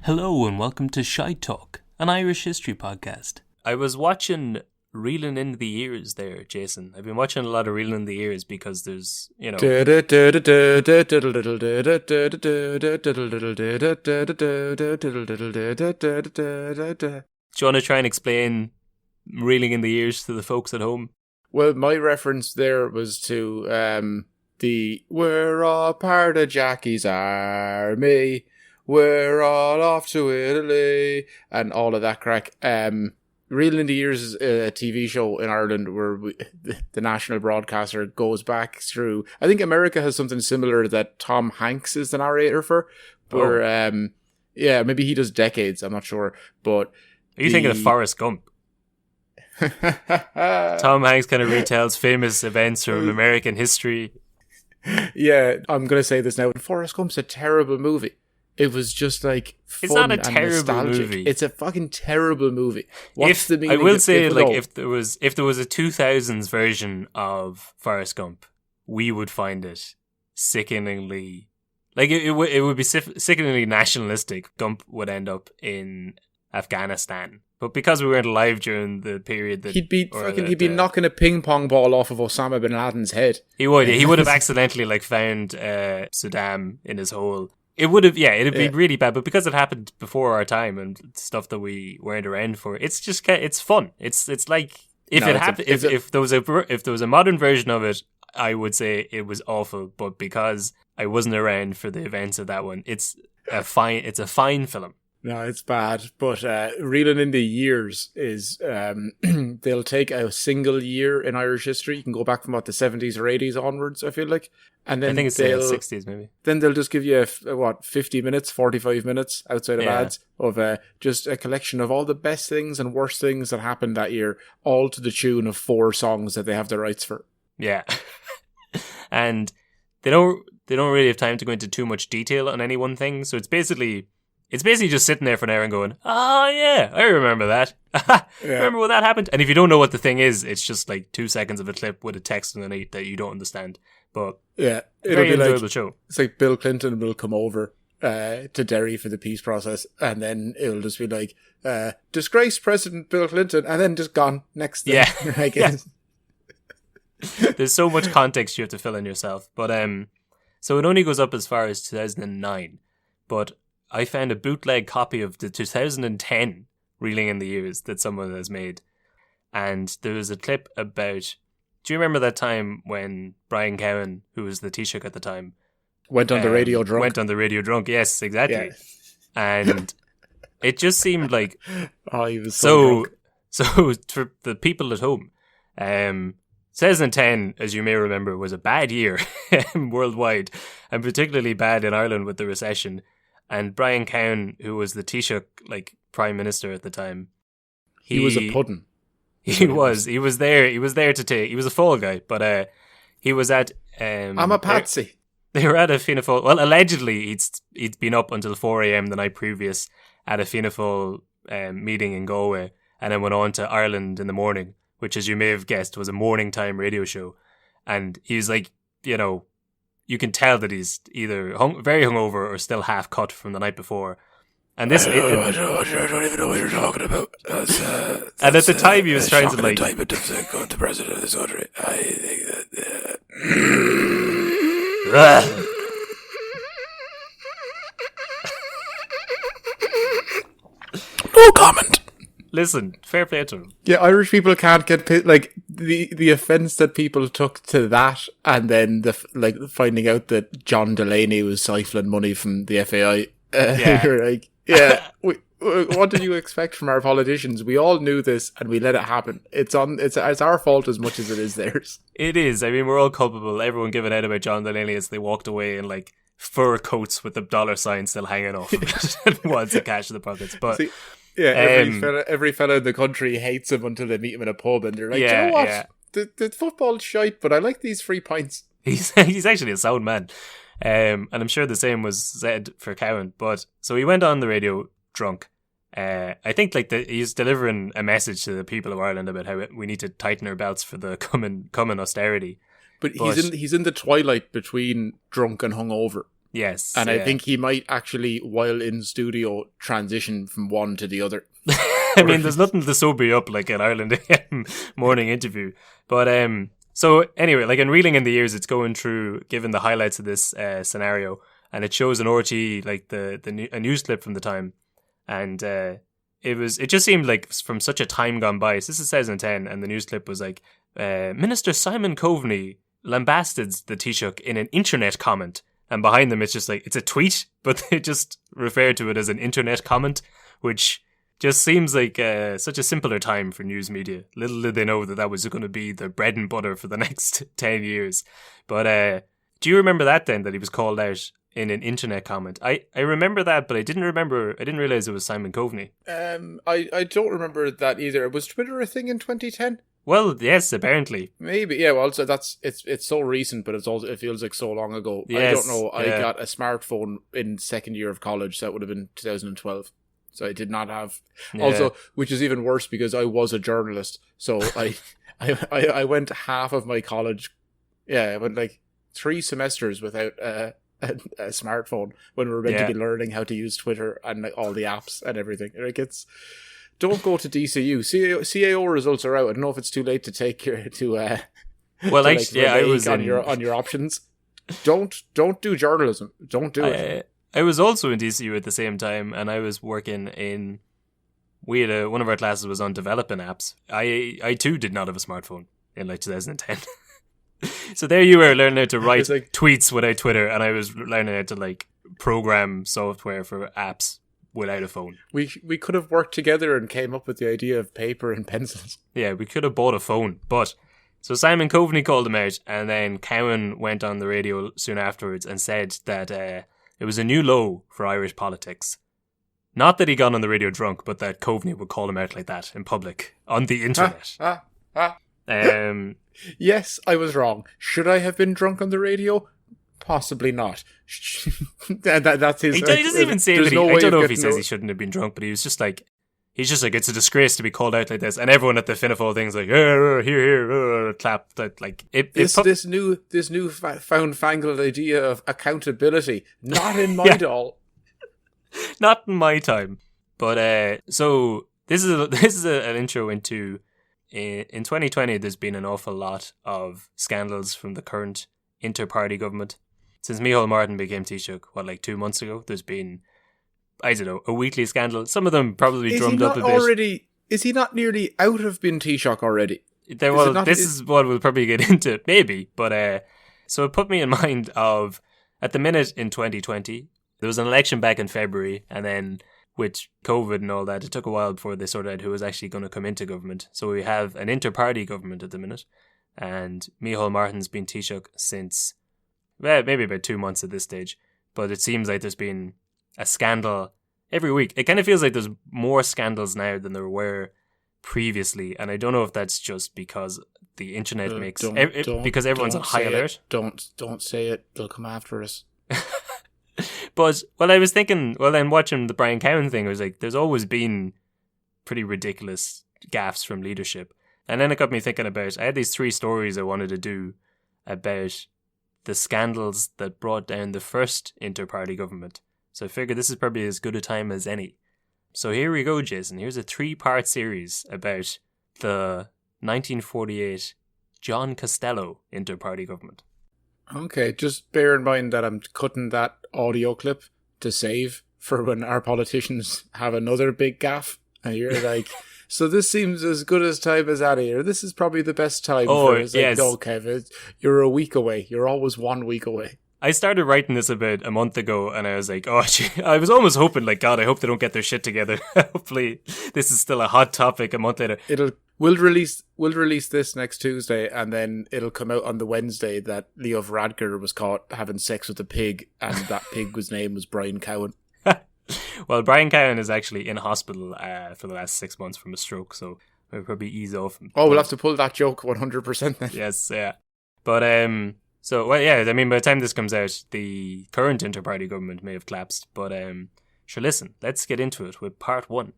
Hello and welcome to Shy Talk, an Irish history podcast. I was watching Reeling in the Years there, Jason. I've been watching a lot of Reeling in the Years because there's, you know... Do you want to try and explain Reeling in the Years to the folks at home? Well, my reference there was to the "We're all part of Jackie's army, we're all off to Italy," and all of that crack. Reeling in the Years is a TV show in Ireland where the national broadcaster goes back through. I think America has something similar that Tom Hanks is the narrator for, where maybe he does decades. I'm not sure, but are you thinking of Forrest Gump? Tom Hanks kind of retells famous events from American history. Yeah, I'm going to say this now. Forrest Gump's a terrible movie. It was just like fun. It's not a and terrible nostalgic. movie. It's a fucking terrible movie. What's the meaning? I will say, like, if there was a 2000s version of Forrest Gump, we would find it sickeningly, like it would be sickeningly nationalistic. Gump would end up in Afghanistan. But because we weren't alive during the period that he'd be knocking a ping pong ball off of Osama bin Laden's head. He would have accidentally found Saddam in his hole. It would have, it'd be really bad. But because it happened before our time and stuff that we weren't around for, it's just it's fun. It's like if there was a modern version of it, I would say it was awful. But because I wasn't around for the events of that one, it's a fine film. No, it's bad, but Reeling in the Years is they'll take a single year in Irish history. You can go back from the 70s or 80s onwards, I feel like. And then I think it's the 60s maybe. Then they'll just give you 50 minutes, 45 minutes outside of ads of just a collection of all the best things and worst things that happened that year, all to the tune of 4 songs that they have the rights for. Yeah. And they don't really have time to go into too much detail on any one thing, so it's basically just sitting there for an hour and going, oh yeah, I remember that. Remember when that happened? And if you don't know what the thing is, it's just like 2 seconds of a clip with a text underneath that you don't understand. But yeah, very enjoyable show. It's like Bill Clinton will come over to Derry for the peace process, and then it'll just be like, disgraced President Bill Clinton, and then just gone next thing. Yeah. There's so much context you have to fill in yourself. But so it only goes up as far as 2009. But I found a bootleg copy of the 2010 Reeling in the Years that someone has made. And there was a clip about... Do you remember that time when Brian Cowan, who was the Taoiseach at the time... Went on the radio drunk? Went on the radio drunk, yes, exactly. Yeah. And it just seemed like... Oh, he was so drunk. So for the people at home, 2010, as you may remember, was a bad year worldwide, and particularly bad in Ireland with the recession. And Brian Cowan, who was the Taoiseach, Prime Minister at the time, he was a pudding. He was there to take. He was a fall guy, but he was at. I'm a patsy. They were at a Fianna Fáil. Well, allegedly, he'd been up until 4 a.m. the night previous at a Fianna Fáil meeting in Galway, and then went on to Ireland in the morning, which, as you may have guessed, was a morning time radio show. And he was you can tell that he's either very hungover or still half cut from the night before. And this, I don't even know what you're talking about. And at the time, he was trying to the president of this country. I think that. No comment. Listen, fair play to him. Yeah, Irish people can't get the offence that people took to that, and then finding out that John Delaney was siphoning money from the FAI. What did you expect from our politicians? We all knew this, and we let it happen. It's our fault as much as it is theirs. It is. I mean, we're all culpable. Everyone giving out about John Delaney as they walked away in fur coats with the dollar sign still hanging off and wants to cash in the pockets. But. See, yeah, every fella in the country hates him until they meet him in a pub, and they're like, you know what? Yeah. The football's shite, but I like these 3 pints. He's actually a sound man. And I'm sure the same was said for Cowan. But so he went on the radio drunk. I think he's delivering a message to the people of Ireland about how we need to tighten our belts for the coming austerity. But he's in the twilight between drunk and hungover. Yes. And yeah. I think he might actually, while in studio, transition from one to the other. I mean, there's nothing to sober you up like an Ireland AM morning interview. But so anyway, like in Reeling in the Years, it's going through, giving the highlights of this scenario, and it shows an RTE, like a news clip from the time, and it just seemed like from such a time gone by. So this is 2010, and the news clip was like, Minister Simon Coveney lambasted the Taoiseach in an internet comment, and behind them it's just like, it's a tweet, but they just refer to it as an internet comment, which just seems like such a simpler time for news media. Little did they know that was going to be the bread and butter for the next 10 years. But do you remember that then, that he was called out in an internet comment? I remember that, but I didn't realise it was Simon Coveney. I don't remember that either. Was Twitter a thing in 2010? Well, yes, apparently. Maybe, yeah. Well, so it's so recent, but it feels like so long ago. Yes, I don't know. I yeah. got a smartphone in second year of college, so that would have been 2012. So I did not have. Yeah. Also, which is even worse because I was a journalist, so I went half of my college. Yeah, I went like 3 semesters without a smartphone when we were meant to be learning how to use Twitter and like, all the apps and everything. Like don't go to DCU. CAO results are out. I don't know if it's too late to take your Well, actually, I was on your options. Don't do journalism. Don't do it. I was also in DCU at the same time, and I was working in. We had one of our classes was on developing apps. I too did not have a smartphone in like 2010. So there you were learning how to write tweets without Twitter, and I was learning how to like program software for apps without a phone. We could have worked together and came up with the idea of paper and pencils. Yeah, we could have bought a phone, but. So Simon Coveney called him out, and then Cowan went on the radio soon afterwards and said that it was a new low for Irish politics. Not that he got on the radio drunk, but that Coveney would call him out like that in public, on the internet. Yes, I was wrong. Should I have been drunk on the radio? Possibly not. That's his... He doesn't even say that I don't know if he says he shouldn't have been drunk, but he was just like... He's just like, it's a disgrace to be called out like this, and everyone at the Finnafol thing's like, here, clap, like this new found-fangled idea of accountability, not in my doll, not in my time. But so this is an intro into in 2020. There's been an awful lot of scandals from the current inter-party government since Micheál Martin became Taoiseach. Like 2 months ago, there's been. I don't know, a weekly scandal. Some of them probably drummed up a bit. Is he not nearly out of being Taoiseach already? This is what we'll probably get into, maybe. But so it put me in mind of, at the minute in 2020, there was an election back in February, and then with COVID and all that, it took a while before they sorted out who was actually going to come into government. So we have an inter-party government at the minute, and Micheál Martin's been Taoiseach since, maybe about 2 months at this stage. But it seems like there's been a scandal every week. It kind of feels like there's more scandals now than there were previously, and I don't know if that's just because the internet makes because everyone's on high alert. Don't say it. They'll come after us. But I was thinking, then watching the Brian Cowan thing, I was like, there's always been pretty ridiculous gaffes from leadership, and then it got me thinking about. I had these 3 stories I wanted to do about the scandals that brought down the first inter-party government. So I figured this is probably as good a time as any. So here we go, Jason. Here's a 3-part series about the 1948 John Costello inter-party government. Okay, just bear in mind that I'm cutting that audio clip to save for when our politicians have another big gaffe. And you're like, so this seems as good as time as any, or this is probably the best time. Yes. Like, no, Kev, you're a week away. You're always 1 week away. I started writing this about a month ago, and I was like, I was almost hoping, like, God, I hope they don't get their shit together. Hopefully this is still a hot topic a month later. We'll release this next Tuesday, and then it'll come out on the Wednesday that Leo Varadkar was caught having sex with a pig, and that pig's name was Brian Cowan. Well, Brian Cowan is actually in hospital for the last 6 months from a stroke, so we'll probably ease off him. Oh, we'll have to pull that joke 100% then. Yes, yeah. But, so, well, yeah, I mean, by the time this comes out, the current inter-party government may have collapsed. But, sure, listen, let's get into it with part 1.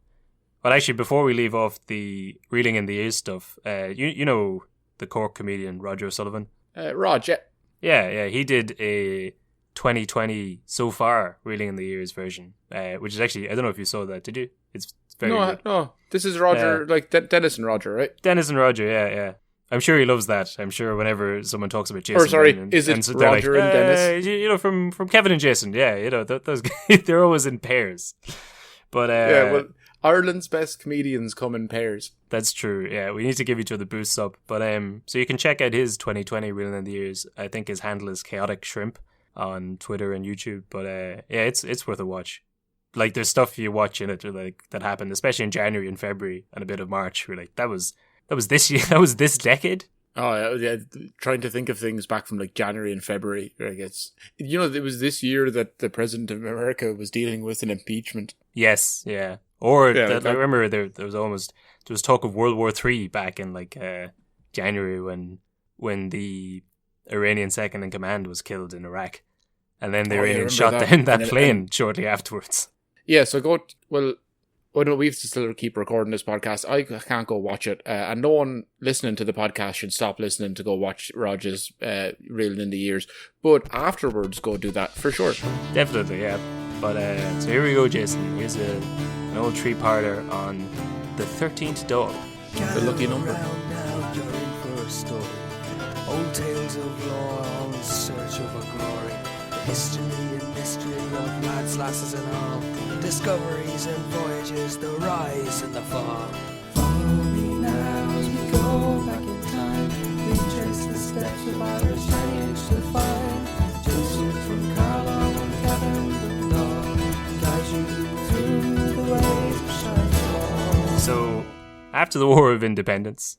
Well, actually, before we leave off the Reeling in the Years stuff, you know the Cork comedian Roger O'Sullivan? Rog, yeah. Yeah, he did 2020 so far, Reeling in the Years version, which is actually, I don't know if you saw that, did you? It's very good. No. This is Roger, like Dennis and Roger, right? Dennis and Roger, yeah. I'm sure he loves that. I'm sure whenever someone talks about Jason, Or sorry, is it so they're Roger and Dennis? You know, from Kevin and Jason, yeah, you know, those they're always in pairs. But well, Ireland's best comedians come in pairs. That's true. Yeah, we need to give each other boosts up. But so you can check out his 2020 Reeling in the Years. I think his handle is Chaotic Shrimp on Twitter and YouTube. But yeah, it's worth a watch. Like, there's stuff you watch in it like that happened, especially in January and February and a bit of March. We're like, that was this year, that was this decade. Oh yeah, trying to think of things back from like January and February. I guess it was this year that the President of America was dealing with an impeachment. Yes, yeah. Or I remember there was talk of World War III back in like January when the Iranian second in command was killed in Iraq, and then the Iranians shot down that plane shortly afterwards. Yeah, so we have to still keep recording this podcast. I can't go watch it, and no one listening to the podcast should stop listening to go watch Roger's Reeling in the Years. But afterwards, go do that for sure. Definitely, yeah. But so here we go, Jason. Here's an old three-parter on the 13th Dáil. The lucky number. Now you're in for a story. Old tales of lore, all in search of a glory. The history and mystery of lads, lasses and all. Discoveries and voyages, the rise and the fall. Follow me now as we go back in time. We trace the steps of Irish heritage to find. Joseph from Carlo and Kevin from Dáil guide you through the ways of Shining. So, after the War of Independence,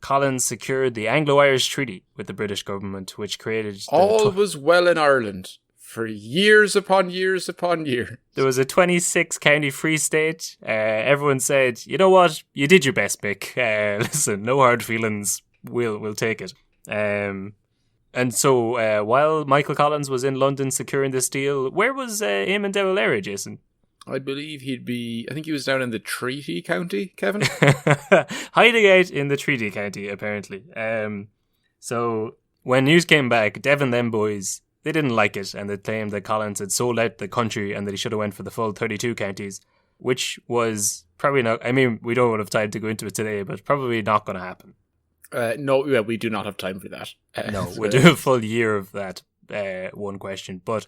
Collins secured the Anglo-Irish Treaty with the British government, which created... All was well in Ireland for years upon years upon years. There was a 26-county free state. Everyone said, you know what? You did your best, Mick. Listen, no hard feelings. We'll take it. And so, while Michael Collins was in London securing this deal, where was Eamon de Valera, Jason? I believe I think he was down in the Treaty County, Kevin? Hiding out in the Treaty County, apparently. So, when news came back, Devon them boys, they didn't like it, and they claimed that Collins had sold out the country and that he should have went for the full 32 counties, which was probably not... I mean, we don't have time to go into it today, but probably not going to happen. No, we do not have time for that. No, we'll do a full year of that one question. But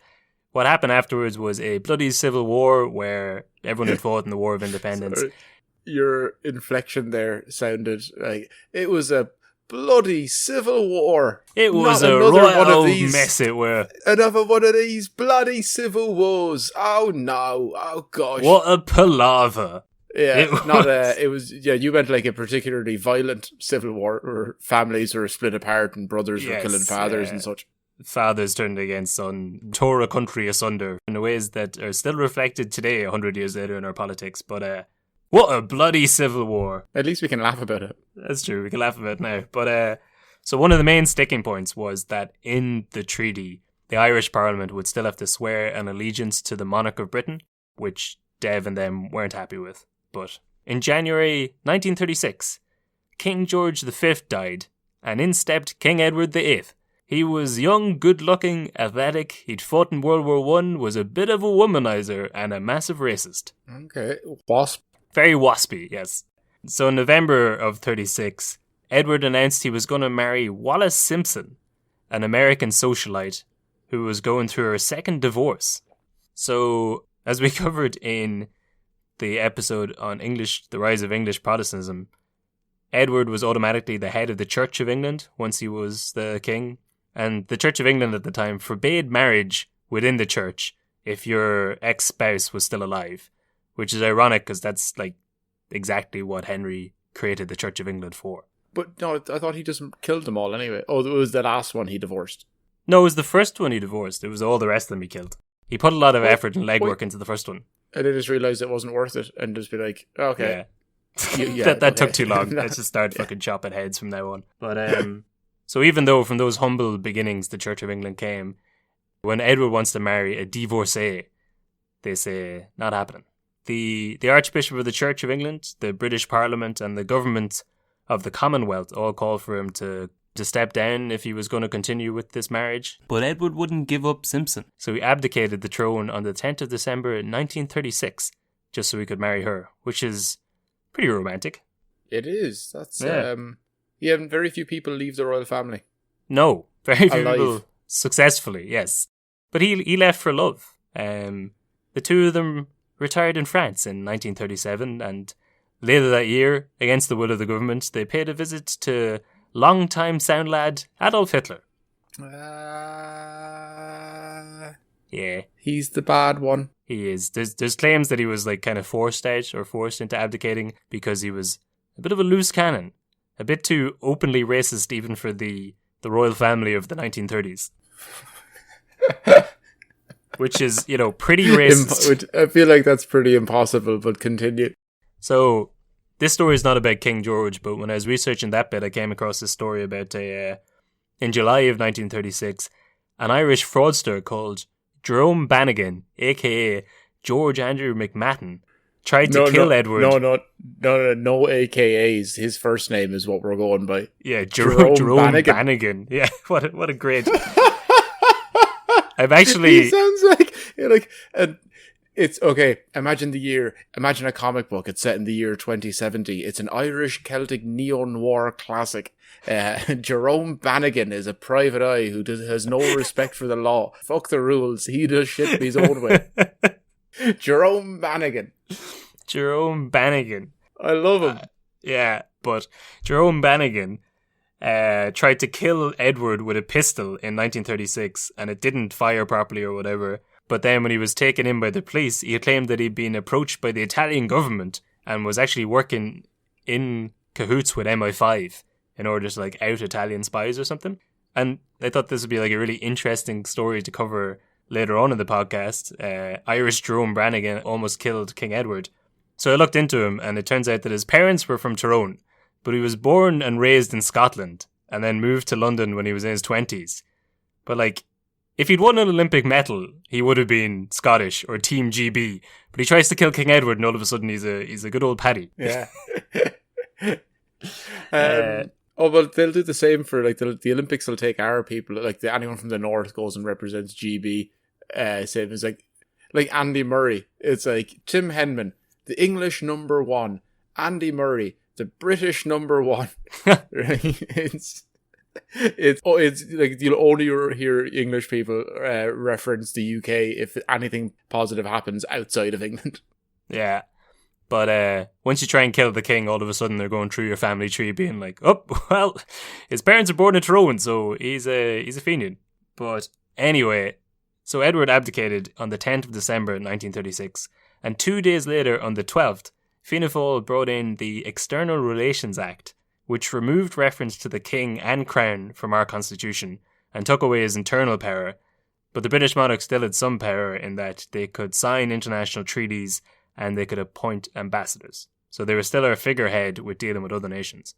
what happened afterwards was a bloody civil war where everyone had fought in the War of Independence. Sorry. Your inflection there sounded like it was a bloody civil war. It was a royal mess, it were. Another one of these bloody civil wars. Oh no. Oh gosh. What a palaver. Yeah, it was you meant like a particularly violent civil war where families were split apart and brothers were killing fathers and such. Fathers turned against son, tore a country asunder in ways that are still reflected today 100 years later in our politics. But what a bloody civil war. At least we can laugh about it. That's true, we can laugh about it now. But so one of the main sticking points was that in the treaty, the Irish Parliament would still have to swear an allegiance to the monarch of Britain, which Dev and them weren't happy with. But in January 1936, King George V died, and in stepped King Edward VIII. He was young, good-looking, athletic, he'd fought in World War I, was a bit of a womanizer, and a massive racist. Okay, wasp. Very waspy, yes. So in November of 36, Edward announced he was going to marry Wallis Simpson, an American socialite who was going through her second divorce. So, as we covered in the episode on the rise of English Protestantism, Edward was automatically the head of the Church of England once he was the king. And the Church of England at the time forbade marriage within the church if your ex-spouse was still alive, which is ironic because that's like exactly what Henry created the Church of England for. But no, I thought he just killed them all anyway. Oh, it was the last one he divorced. No, it was the first one he divorced. It was all the rest of them he killed. He put a lot of effort and legwork into the first one. And then just realised it wasn't worth it and just be like, okay. Yeah. that took too long. Let's just start fucking chopping heads from now on. But so even though from those humble beginnings the Church of England came, when Edward wants to marry a divorcee, they say, not happening. The Archbishop of the Church of England, the British Parliament and the government of the Commonwealth all call for him to to step down if he was going to continue with this marriage. But Edward wouldn't give up Simpson, so he abdicated the throne on the 10th of December 1936, just so he could marry her, which is pretty romantic. It is. That's very few people leave the royal family. No, very few Alive. people successfully, yes. But he left for love. The two of them retired in France in 1937, and later that year, against the will of the government, they paid a visit to longtime sound lad Adolf Hitler. Yeah. He's the bad one. He is. There's claims that he was like kind of forced out or forced into abdicating because he was a bit of a loose cannon. A bit too openly racist even for the royal family of the 1930s. Which is, pretty racist. I feel like that's pretty impossible, but continue. So, this story is not about King George, but when I was researching that bit, I came across this story about in July of 1936, an Irish fraudster called Jerome Bannigan, aka George Andrew McMahon, tried to kill Edward. No AKAs. His first name is what we're going by. Yeah, Jerome Bannigan. Yeah, what a great... I've actually... He sounds like it's okay. Imagine a comic book. It's set in the year 2070. It's an Irish Celtic neo-noir classic. Jerome Bannigan is a private eye who has no respect for the law. Fuck the rules. He does shit his own way. Jerome Bannigan. Jerome Bannigan. I love him. Yeah, but Jerome Bannigan tried to kill Edward with a pistol in 1936, and it didn't fire properly or whatever. But then when he was taken in by the police, he claimed that he'd been approached by the Italian government and was actually working in cahoots with MI5 in order to out Italian spies or something. And I thought this would be a really interesting story to cover later on in the podcast. Irish Jerome Bannigan almost killed King Edward. So I looked into him, and it turns out that his parents were from Tyrone, but he was born and raised in Scotland and then moved to London when he was in his 20s. But if he'd won an Olympic medal, he would have been Scottish or Team GB. But he tries to kill King Edward, and all of a sudden he's a good old Paddy. Yeah. Well, they'll do the same for the Olympics. Will take our people. Anyone from the north goes and represents GB. Same as like Andy Murray. It's Tim Henman, the English number one. Andy Murray, the British number one. It's you'll only hear English people reference the UK if anything positive happens outside of England. Yeah, but once you try and kill the king, all of a sudden they're going through your family tree, being oh well, his parents are born in Tyrone, so he's a Fenian. But anyway, so Edward abdicated on the 10th of December 1936, and 2 days later, on the 12th, Fianna Fáil brought in the External Relations Act, which removed reference to the king and crown from our constitution and took away his internal power. But the British monarch still had some power in that they could sign international treaties and they could appoint ambassadors. So they were still our figurehead with dealing with other nations.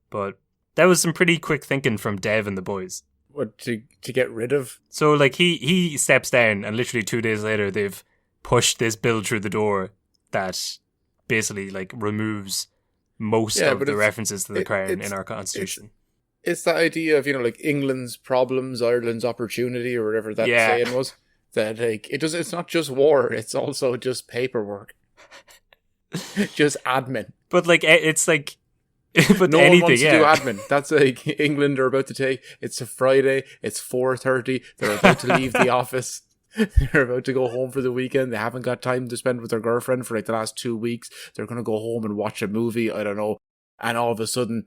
But that was some pretty quick thinking from Dev and the boys. What, to get rid of? So he steps down, and literally 2 days later they've pushed this bill through the door that basically removes most of the references to the crown in our constitution. It's the idea of England's problems, Ireland's opportunity, or whatever that saying was. That it's not just war; it's also just paperwork, just admin. But it's but no anything, one wants to do admin. That's England are about to take. It's a Friday. It's 4:30. They're about to leave the office. They're about to go home for the weekend. They haven't got time to spend with their girlfriend for the last 2 weeks. They're going to go home and watch a movie. I don't know. And all of a sudden,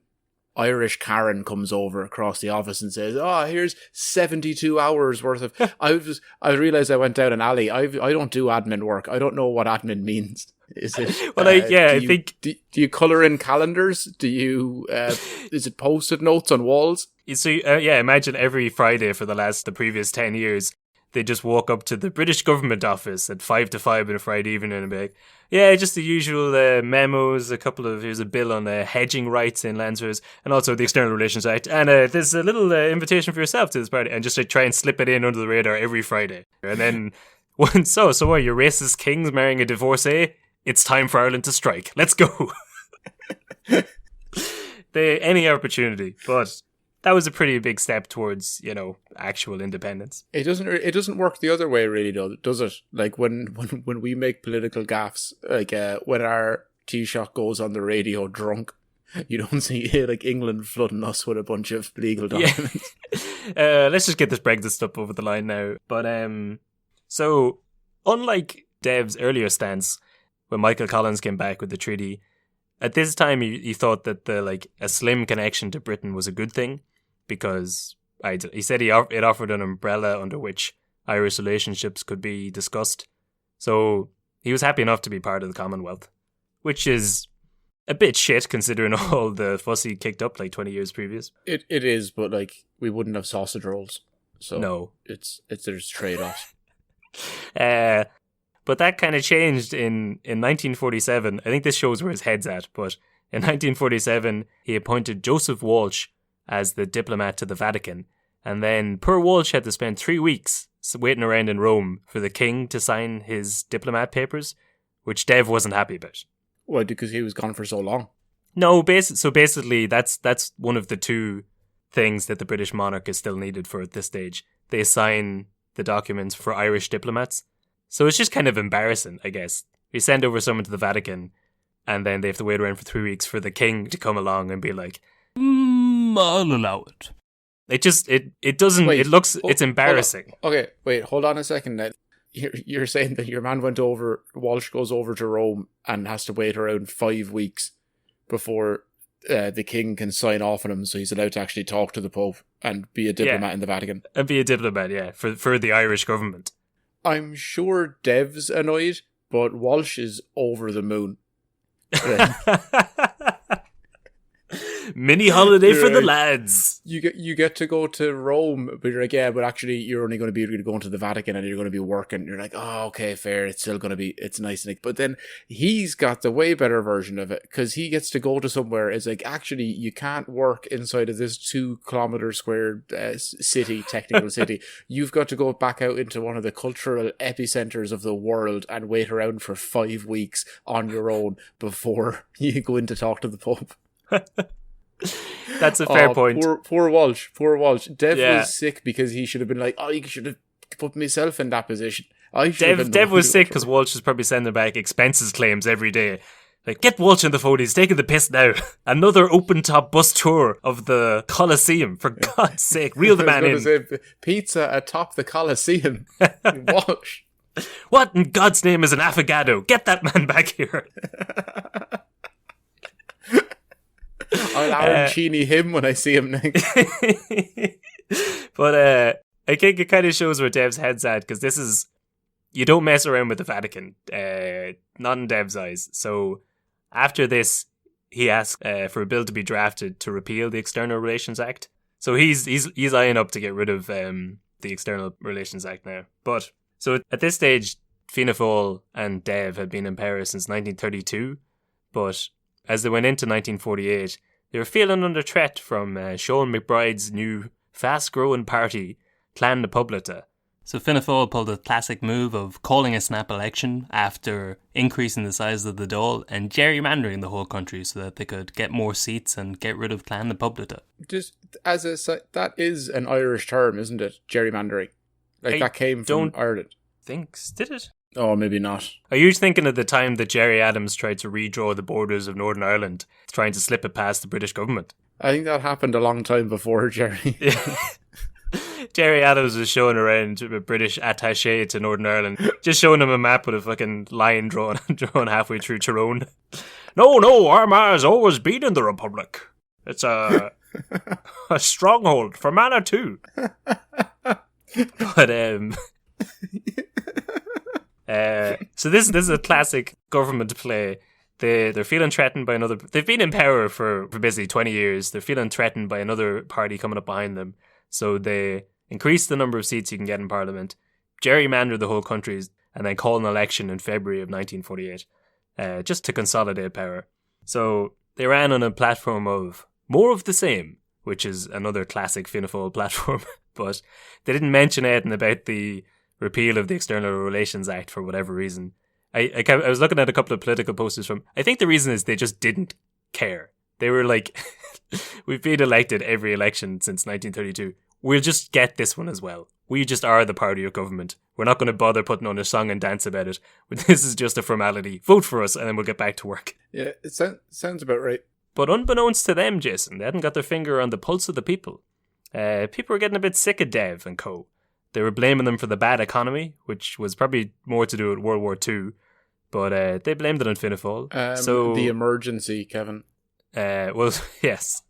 Irish Karen comes over across the office and says, here's 72 hours worth of... I realised I went down an alley. I don't do admin work. I don't know what admin means. Is it... Well, I think... Do you colour in calendars? Do you... is it post-it notes on walls? So, imagine every Friday for the previous 10 years, they just walk up to the British government office at 5 to 5 on a Friday evening and be like, yeah, just the usual memos, here's a bill on hedging rights in lands, and also the External Relations Act, and there's a little invitation for yourself to this party, and just try and slip it in under the radar every Friday. And then, so what, your racist king's marrying a divorcee? It's time for Ireland to strike. Let's go. Any opportunity, but that was a pretty big step towards, actual independence. It doesn't work the other way, really, though, does it? Like when we make political gaffes, like when our Taoiseach goes on the radio drunk, you don't see like England flooding us with a bunch of legal documents. Yeah. Let's just get this Brexit stuff over the line now. But so unlike Dev's earlier stance, when Michael Collins came back with the treaty, at this time he thought that a slim connection to Britain was a good thing, because he said it offered an umbrella under which Irish relationships could be discussed. So he was happy enough to be part of the Commonwealth, which is a bit shit considering all the fuss he kicked up like 20 years previous. It is, but like we wouldn't have sausage rolls. So no, there's trade-offs. But that kind of changed in 1947. I think this shows where his head's at. But in 1947, he appointed Joseph Walsh as the diplomat to the Vatican. And then poor Walsh had to spend 3 weeks waiting around in Rome for the king to sign his diplomat papers, which Dev wasn't happy about. Why? Because he was gone for so long. No, so basically that's one of the two things that the British monarch is still needed for at this stage. They sign the documents for Irish diplomats. So it's just kind of embarrassing, I guess. We send over someone to the Vatican, and then they have to wait around for 3 weeks for the king to come along and be like, I'll allow it. It doesn't, Wait, it's embarrassing. Okay, wait, hold on a second now. You're saying that your man Walsh goes over to Rome and has to wait around 5 weeks before the king can sign off on him, so he's allowed to actually talk to the Pope and be a diplomat in the Vatican. And be a diplomat, yeah, for the Irish government. I'm sure Dev's annoyed, but Walsh is over the moon. Mini holiday for the lads. You get to go to Rome, but you're like, yeah, but actually you're only going to be going to the Vatican and you're going to be working. You're like, oh, okay, fair. It's still going to be, it's nice. But then he's got the way better version of it, because he gets to go to somewhere. It's like, actually, you can't work inside of this 2 kilometer square technical city. You've got to go back out into one of the cultural epicenters of the world and wait around for 5 weeks on your own before you go in to talk to the Pope. That's a fair point. Poor Walsh. Dev was sick because he should have been like, you should have put myself in that position. Dev was sick because Walsh was probably sending back expenses claims every day. Like, get Walsh in the phone, he's taking the piss now. Another open-top bus tour of the Colosseum, for God's sake. Reel the man in. Say, pizza atop the Colosseum. Walsh. What in God's name is an affogato? Get that man back here. I'll arancini him when I see him next. But I think it kind of shows where Dev's head's at, because this is, you don't mess around with the Vatican, not in Dev's eyes. So after this, he asked for a bill to be drafted to repeal the External Relations Act. So he's eyeing up to get rid of the External Relations Act now. But so at this stage, Fianna Fáil and Dev had been in power since 1932, but as they went into 1948, they were feeling under threat from Sean McBride's new fast-growing party, Clan na Poblata. So Fianna Fáil pulled a classic move of calling a snap election after increasing the size of the Dáil and gerrymandering the whole country so that they could get more seats and get rid of Clan na Poblata. Just that is an Irish term, isn't it? Gerrymandering. That came from Ireland. Did it? Oh, maybe not. Are you thinking of the time that Gerry Adams tried to redraw the borders of Northern Ireland, trying to slip it past the British government? I think that happened a long time before Gerry. Gerry Adams was showing around a British attaché to Northern Ireland, just showing him a map with a fucking lion drawn halfway through Tyrone. No, Armagh has always been in the Republic. It's a stronghold for Manitou. But so this is a classic government play. They're feeling threatened by another. They've been in power for basically 20 years. They're feeling threatened by another party coming up behind them. So they increase the number of seats you can get in Parliament, gerrymander the whole country, and then call an election in February of 1948, just to consolidate power. So they ran on a platform of more of the same, which is another classic Fianna Fáil platform. But they didn't mention anything about the repeal of the External Relations Act for whatever reason. I was looking at a couple of political posters from, I think the reason is they just didn't care. They were like, we've been elected every election since 1932. We'll just get this one as well. We just are the party of government. We're not going to bother putting on a song and dance about it. This is just a formality. Vote for us and then we'll get back to work. Yeah, it sounds about right. But unbeknownst to them, Jason, they hadn't got their finger on the pulse of the people. People were getting a bit sick of Dev and co. They were blaming them for the bad economy, which was probably more to do with World War II. But they blamed it on Fianna Fáil. So the emergency, Kevin. Well, yes.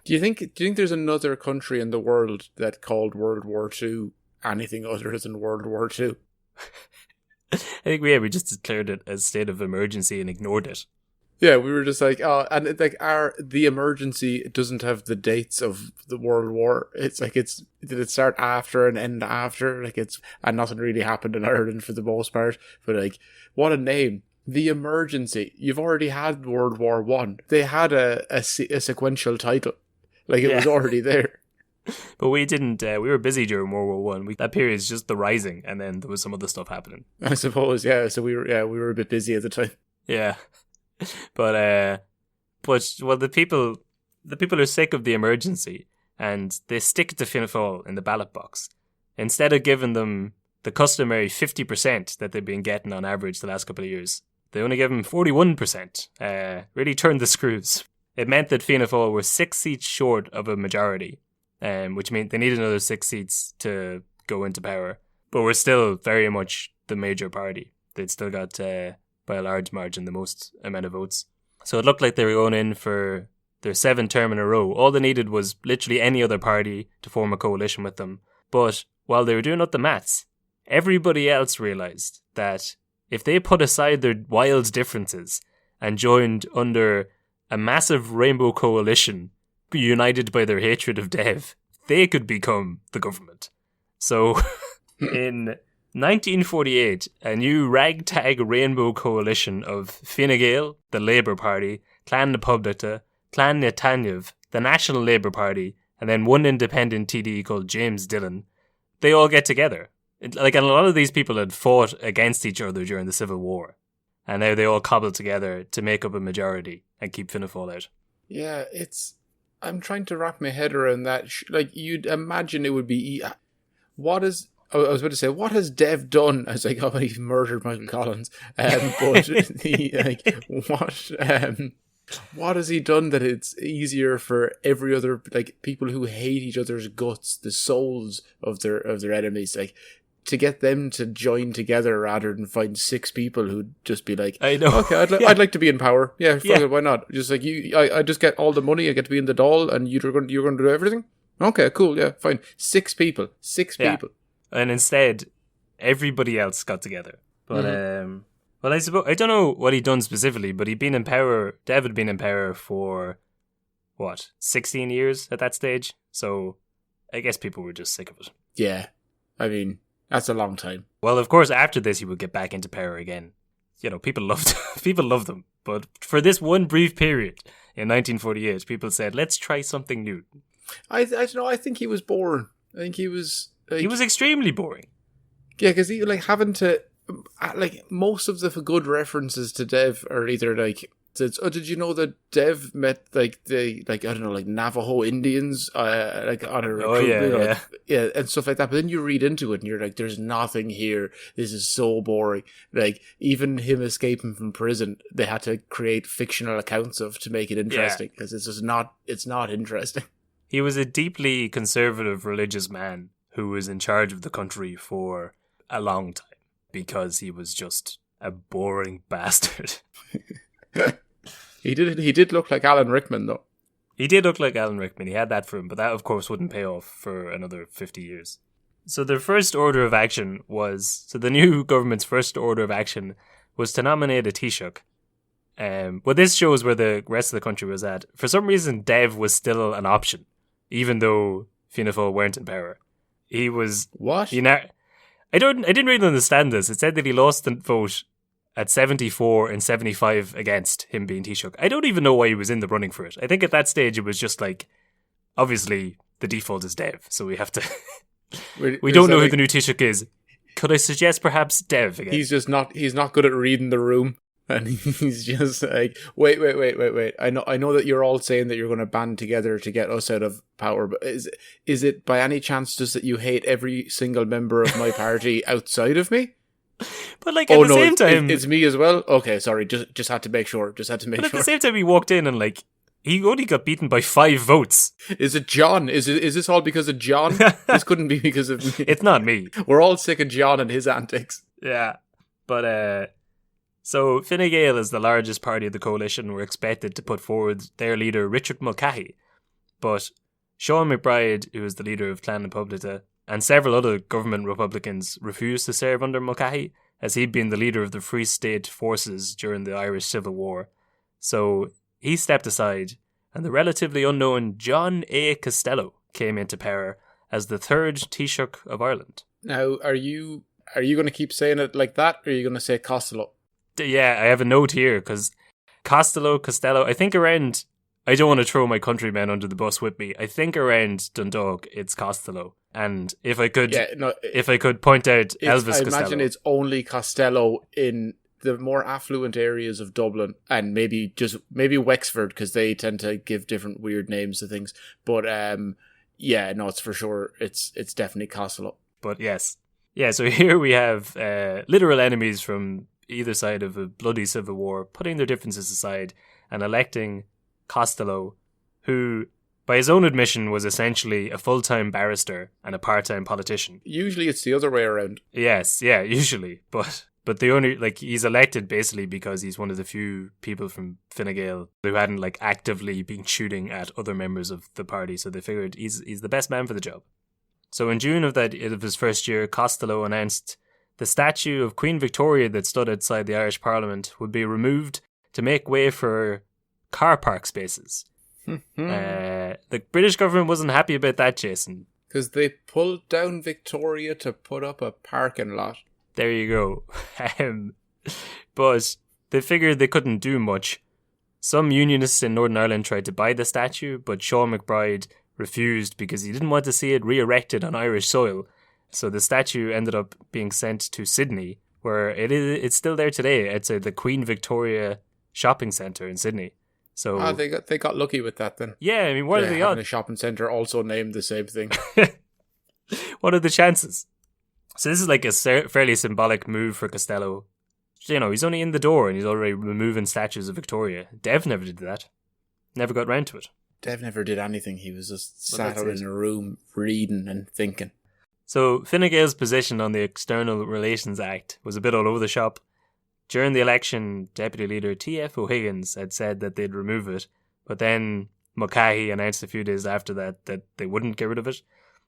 Do you think there's another country in the world that called World War II anything other than World War II? I think we just declared it as state of emergency and ignored it. Yeah, we were just like, oh, and it, like the emergency doesn't have the dates of the World War. It's like did it start after and end after? Like and nothing really happened in Ireland for the most part. But like, what a name. The emergency. You've already had World War One. They had a sequential title. Like it was already there. But we didn't. We were busy during World War One. That period is just the Rising, and then there was some other stuff happening. I suppose, yeah. So we were a bit busy at the time. Yeah, but well, the people are sick of the emergency, and they stick to Fianna Fáil in the ballot box instead of giving them the customary 50% that they've been getting on average the last couple of years. They only gave them 41%. Really turned the screws. It meant that Fianna Fáil were 6 seats short of a majority, which meant they needed another 6 seats to go into power. But we're still very much the major party. They'd still got, by a large margin, the most amount of votes. So it looked like they were going in for their 7th term in a row. All they needed was literally any other party to form a coalition with them. But while they were doing up the maths, everybody else realised that if they put aside their wild differences and joined under a massive rainbow coalition united by their hatred of Dev, they could become the government. So in 1948, a new ragtag rainbow coalition of Fine Gael, the Labour Party, Clan na Poblata, Clan na Tainmh, the National Labour Party, and then one independent TD called James Dillon, they all get together. And a lot of these people had fought against each other during the Civil War, and now they all cobbled together to make up a majority and keep Fianna Fáil out. Yeah, I'm trying to wrap my head around that. Like, you'd imagine it would be... I was about to say, what has Dev done? I was like, oh, he's murdered Michael Collins. But what has he done that it's easier for every other, like, people who hate each other's guts, the souls of their enemies, like, to get them to join together rather than find 6 people who'd just be like, I know. Okay, I'd like to be in power. Yeah, fuck it, why not? Just like I just get all the money, I get to be in the Dáil, and you're going to do everything? Okay, cool, yeah, fine. 6 people. 6 people. And instead, everybody else got together. But, well, I suppose, I don't know what he'd done specifically, but he'd been in power, Dev had been in power for, 16 years at that stage? So, I guess people were just sick of it. Yeah, I mean, that's a long time. Well, of course, after this, he would get back into power again. You know, people loved them. But for this one brief period in 1948, people said, let's try something new. I don't know, I think he was boring. I think he was... Like, he was extremely boring. Yeah, because he, like, having to... Like, most of the good references to Dev are either, like... did you know that Dev met, like, Navajo Indians, like, on a recruitment? Yeah, and stuff like that. But then you read into it and you're like, there's nothing here. This is so boring. Like, even him escaping from prison, they had to create fictional accounts of to make it interesting. Because it's just not interesting. He was a deeply conservative religious man who was in charge of the country for a long time because he was just a boring bastard. He did look like Alan Rickman, though. He did look like Alan Rickman. He had that for him, but that, of course, wouldn't pay off for another 50 years. So their first order of action the new government's first order of action was to nominate a Taoiseach. Well, this shows where the rest of the country was at. For some reason, Dev was still an option, even though Fianna Fáil weren't in power. He was... What? I didn't really understand this. It said that he lost the vote at 74 and 75 against him being Taoiseach. I don't even know why he was in the running for it. I think at that stage it was just like, obviously the default is Dev, so we have to... we don't know who the new Taoiseach is. Could I suggest perhaps Dev again? He's not good at reading the room. And he's just like, wait. I know that you're all saying that you're going to band together to get us out of power, but is it by any chance just that you hate every single member of my party outside of me? But like at the same time, it's me as well. Okay, sorry, just had to make sure. But at the same time, he walked in and like he only got beaten by 5 votes. Is it John? Is this all because of John? This couldn't be because of me. It's not me. We're all sick of John and his antics. Yeah, but so Fine Gael, as the largest party of the coalition, were expected to put forward their leader Richard Mulcahy, but Sean McBride, who was the leader of Clan na Poblita, and several other government Republicans refused to serve under Mulcahy, as he'd been the leader of the Free State forces during the Irish Civil War. So he stepped aside, and the relatively unknown John A. Costello came into power as the third Taoiseach of Ireland. Now, are you going to keep saying it like that, or are you going to say Costello? Yeah, I have a note here, because Costello, I think around... I don't want to throw my countrymen under the bus with me. I think around Dundalk, it's Costello. And if I could point out Elvis Costello. I imagine it's only Costello in the more affluent areas of Dublin, and maybe Wexford, because they tend to give different weird names to things. But it's for sure. It's definitely Costello. But yes. Yeah, so here we have literal enemies from either side of a bloody civil war putting their differences aside and electing Costello, who, by his own admission, was essentially a full-time barrister and a part-time politician. Usually it's the other way around. Yes, yeah, usually. But the only, he's elected basically because he's one of the few people from Fine Gael who hadn't, actively been shooting at other members of the party, so they figured he's the best man for the job. So in June of his first year, Costello announced the statue of Queen Victoria that stood outside the Irish Parliament would be removed to make way for car park spaces. The British government wasn't happy about that, Jason. Because they pulled down Victoria to put up a parking lot. There you go. But they figured they couldn't do much. Some unionists in Northern Ireland tried to buy the statue, but Sean McBride refused because he didn't want to see it re-erected on Irish soil. So the statue ended up being sent to Sydney, where it's still there today. It's the Queen Victoria shopping centre in Sydney. So they got lucky with that then. Yeah, I mean, what are the odds? A shopping centre also named the same thing. What are the chances? So this is a fairly symbolic move for Costello. You know, he's only in the door and he's already removing statues of Victoria. Dev never did that. Never got round to it. Dev never did anything. He was just sat out in a room reading and thinking. So Fine Gael's position on the External Relations Act was a bit all over the shop. During the election, Deputy Leader T.F. O'Higgins had said that they'd remove it, but then Mulcahy announced a few days after that they wouldn't get rid of it.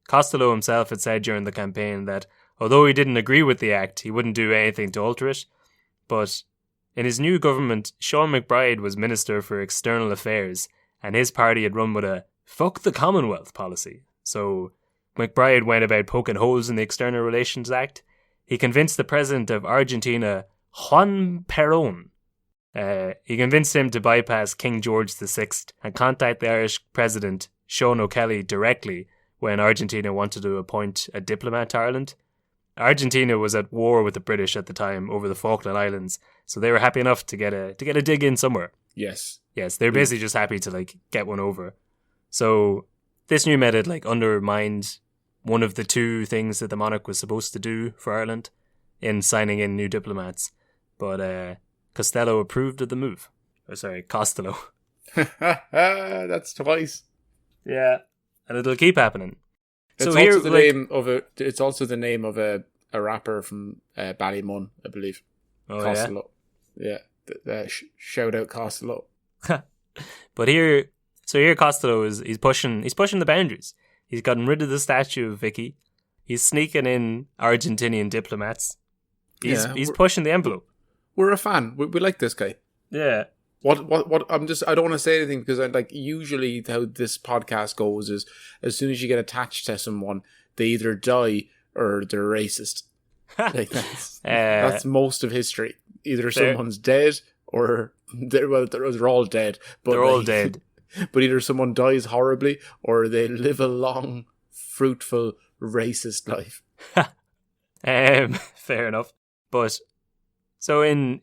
Costello himself had said during the campaign that although he didn't agree with the act, he wouldn't do anything to alter it. But in his new government, Sean McBride was Minister for External Affairs, and his party had run with a "fuck the Commonwealth" policy. So McBride went about poking holes in the External Relations Act. He convinced the President of Argentina, Juan Perón. He convinced him to bypass King George VI and contact the Irish President, Sean O'Kelly, directly when Argentina wanted to appoint a diplomat to Ireland. Argentina was at war with the British at the time over the Falkland Islands, so they were happy enough to get a dig in somewhere. Yes, they were basically just happy to get one over. So this new method undermined one of the two things that the monarch was supposed to do for Ireland in signing in new diplomats. But Costello approved of the move. Costello. That's twice. Yeah, and it'll keep happening. It's also the name of a rapper from Ballymun, I believe. Oh, Costello. Yeah. Shout out Costello. But here Costello he's pushing the boundaries. He's gotten rid of the statue of Vicky. He's sneaking in Argentinian diplomats. He's pushing the envelope. We're a fan. We like this guy. Yeah. What I don't want to say anything because usually how this podcast goes is as soon as you get attached to someone, they either die or they're racist. That's most of history. Either someone's dead or they're all dead. But they're all dead. But either someone dies horribly or they live a long, fruitful, racist life. Fair enough. But So in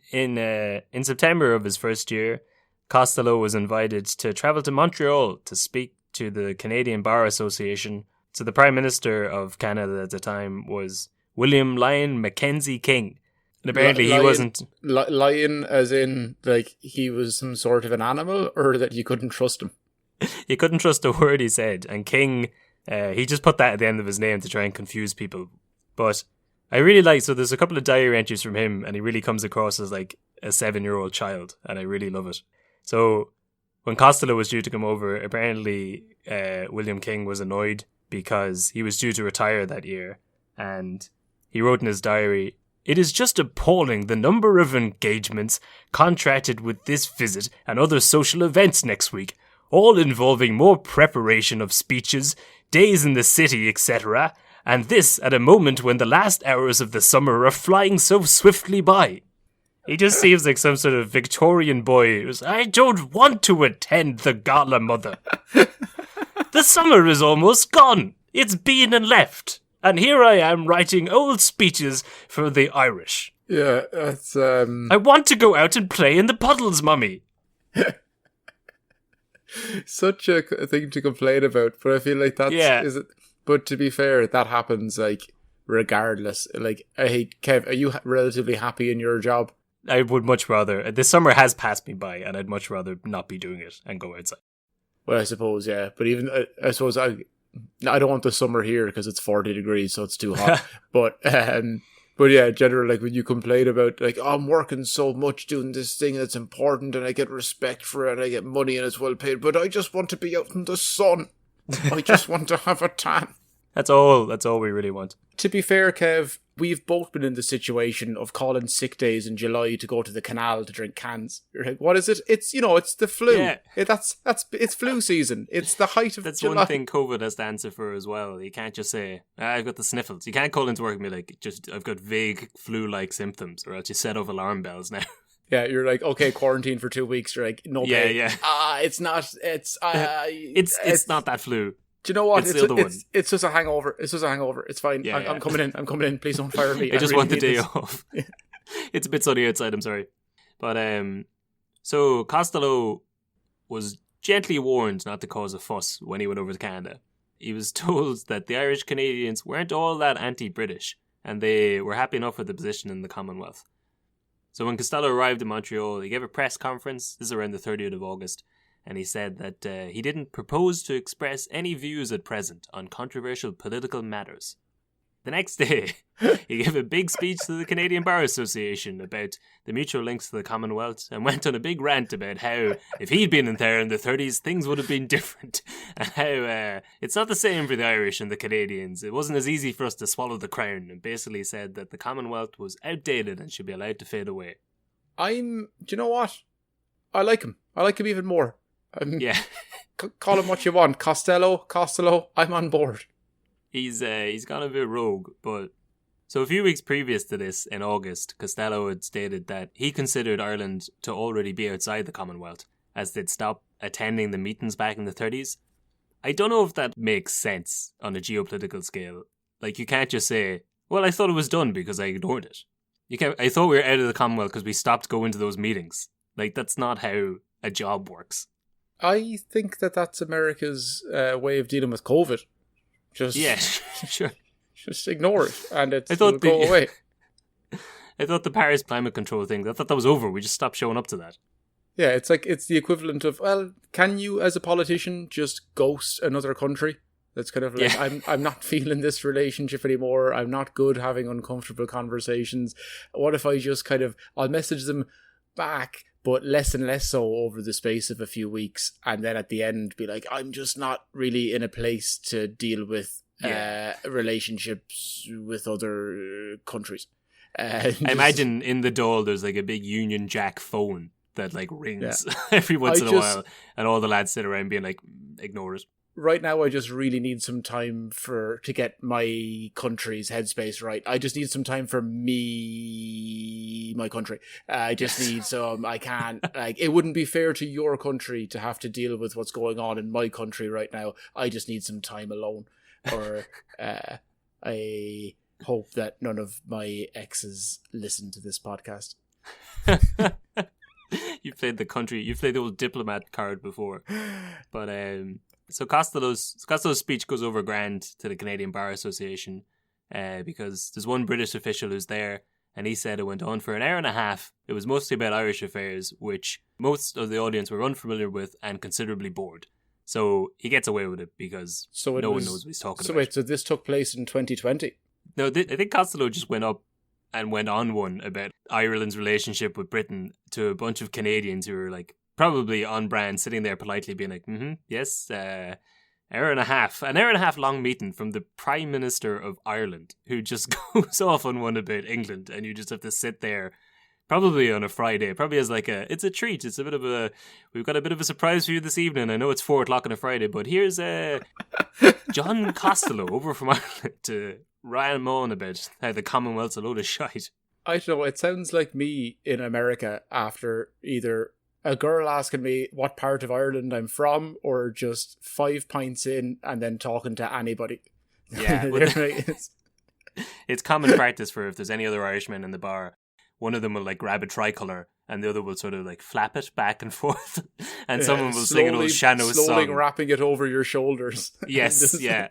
September of his first year, Costello was invited to travel to Montreal to speak to the Canadian Bar Association. So the Prime Minister of Canada at the time was William Lyon Mackenzie King. And apparently he wasn't... Lion as in, like, he was some sort of an animal, or that you couldn't trust him? You couldn't trust a word he said. And King, he just put that at the end of his name to try and confuse people. But I really like... So there's a couple of diary entries from him, and he really comes across as, like, a 7-year-old child. And I really love it. So when Costello was due to come over, apparently William King was annoyed because he was due to retire that year. And he wrote in his diary, "It is just appalling the number of engagements contracted with this visit and other social events next week, all involving more preparation of speeches, days in the city, etc., and this at a moment when the last hours of the summer are flying so swiftly by." He just seems like some sort of Victorian boy who's, "I don't want to attend the gala, mother. The summer is almost gone. It's been and left. And here I am writing old speeches for the Irish. Yeah, that's... I want to go out and play in the puddles, mummy." Such a thing to complain about, but I feel like that's... Yeah. Is it? But to be fair, that happens, like, regardless. Like, I hate... Kev, are you relatively happy in your job? I would much rather... This summer has passed me by, and I'd much rather not be doing it and go outside. Well, I suppose, yeah. But even... I suppose I don't want the summer here because it's 40 degrees, so it's too hot. But yeah, generally, like, when you complain about, like, oh, I'm working so much doing this thing that's important and I get respect for it and I get money and it's well paid, but I just want to be out in the sun. I just want to have a tan. That's all we really want. To be fair, Kev, we've both been in the situation of calling sick days in July to go to the canal to drink cans. You're like, what is it? It's, it's the flu. Yeah. It's flu season. It's the height of That's July. One thing COVID has to answer for as well. You can't just say, I've got the sniffles. You can't call into work and be like, I've got vague flu-like symptoms, or else you set off alarm bells now. Yeah, you're like, okay, quarantine for 2 weeks. You're like, no pain. Yeah. It's not. It's not that flu. Do you know what? It's just a hangover. It's just a hangover. It's fine. Yeah, I'm coming in. Please don't fire me. I just want the day off. It's a bit sunny outside, I'm sorry. But so Costello was gently warned not to cause a fuss when he went over to Canada. He was told that the Irish Canadians weren't all that anti-British, and they were happy enough with the position in the Commonwealth. So when Costello arrived in Montreal, he gave a press conference. This is around the 30th of August. And he said that he didn't propose to express any views at present on controversial political matters. The next day, he gave a big speech to the Canadian Bar Association about the mutual links to the Commonwealth and went on a big rant about how, if he'd been in there in the 30s, things would have been different. And how it's not the same for the Irish and the Canadians. It wasn't as easy for us to swallow the crown, and basically said that the Commonwealth was outdated and should be allowed to fade away. Do you know what? I like him. I like him even more. Yeah. Call him what you want. Costello, I'm on board. He's gone a bit rogue, but... So a few weeks previous to this, in August, Costello had stated that he considered Ireland to already be outside the Commonwealth, as they'd stopped attending the meetings back in the 30s. I don't know if that makes sense on a geopolitical scale. Like, you can't just say, well, I thought it was done because I ignored it. I thought we were out of the Commonwealth because we stopped going to those meetings. Like, that's not how a job works. I think that's America's way of dealing with COVID. Yeah, sure. Just ignore it, and it'll go away. I thought the Paris climate control thing, I thought that was over. We just stopped showing up to that. Yeah, it's like, it's the equivalent of, well, can you as a politician just ghost another country? That's kind of like, yeah. I'm not feeling this relationship anymore. I'm not good having uncomfortable conversations. What if I just I'll message them back, but less and less so over the space of a few weeks, and then at the end be like, I'm just not really in a place to deal with relationships with other countries. I imagine in the Dáil there's like a big Union Jack phone that like rings every once in a while, and all the lads sit around being like, ignore it. Right now, I just really need some time to get my country's headspace right. I just need some time for my country. I just need some. I can't. It wouldn't be fair to your country to have to deal with what's going on in my country right now. I just need some time alone. Or I hope that none of my exes listen to this podcast. You've played the old diplomat card before. But so Costello's speech goes over grand to the Canadian Bar Association because there's one British official who's there, and he said it went on for an hour and a half. It was mostly about Irish affairs, which most of the audience were unfamiliar with and considerably bored. So he gets away with it because no one knows what he's talking about. So wait, so this took place in 2020? No, I think Costello just went up and went on one about Ireland's relationship with Britain to a bunch of Canadians who were like probably on brand, sitting there politely being like, yes, an hour and a half long meeting from the Prime Minister of Ireland, who just goes off on one about England, and you just have to sit there probably on a Friday, probably as like it's a treat. It's we've got a bit of a surprise for you this evening. I know it's 4:00 on a Friday, but here's John Costello over from Ireland to ram on about how the Commonwealth's a load of shite. I don't know, it sounds like me in America after either a girl asking me what part of Ireland I'm from, or just 5 pints in and then talking to anybody. Yeah, it's common practice for if there's any other Irishmen in the bar, one of them will like grab a tricolour and the other will sort of like flap it back and forth, and someone will sing an old Sean-nós slowly song, wrapping it over your shoulders. Yes, yeah.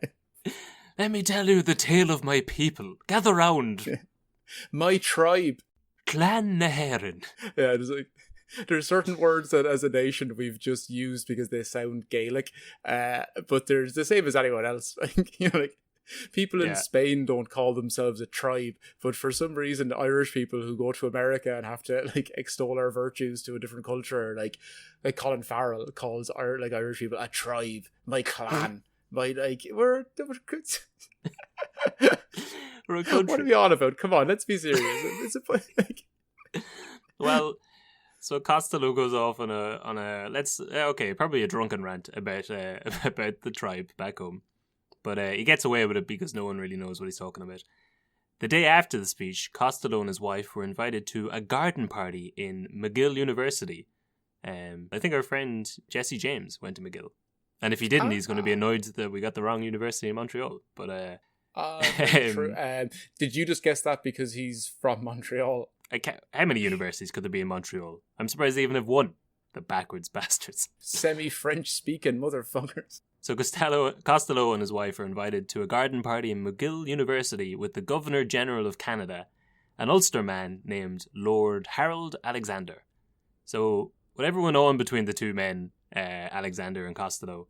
Let me tell you the tale of my people. Gather round. My tribe. Clan Naherin. Yeah, there's certain words that as a nation we've just used because they sound Gaelic, but there's the same as anyone else. Like people in Spain don't call themselves a tribe, but for some reason Irish people who go to America and have to like extol our virtues to a different culture, like Colin Farrell calls Irish people a tribe, my clan. We're a country. What are we on about? Come on, let's be serious. It's Well, so Costello goes off on a probably a drunken rant about the tribe back home, but he gets away with it because no one really knows what he's talking about. The day after the speech, Costello and his wife were invited to a garden party in McGill University. I think our friend Jesse James went to McGill. And if he didn't, he's going to be annoyed that we got the wrong university in Montreal. But true. Did you just guess that because he's from Montreal? How many universities could there be in Montreal? I'm surprised they even have one. The backwards bastards. Semi-French speaking motherfuckers. So Costello and his wife are invited to a garden party in McGill University with the Governor General of Canada, an Ulster man named Lord Harold Alexander. So whatever went on between the two men, Alexander and Costello,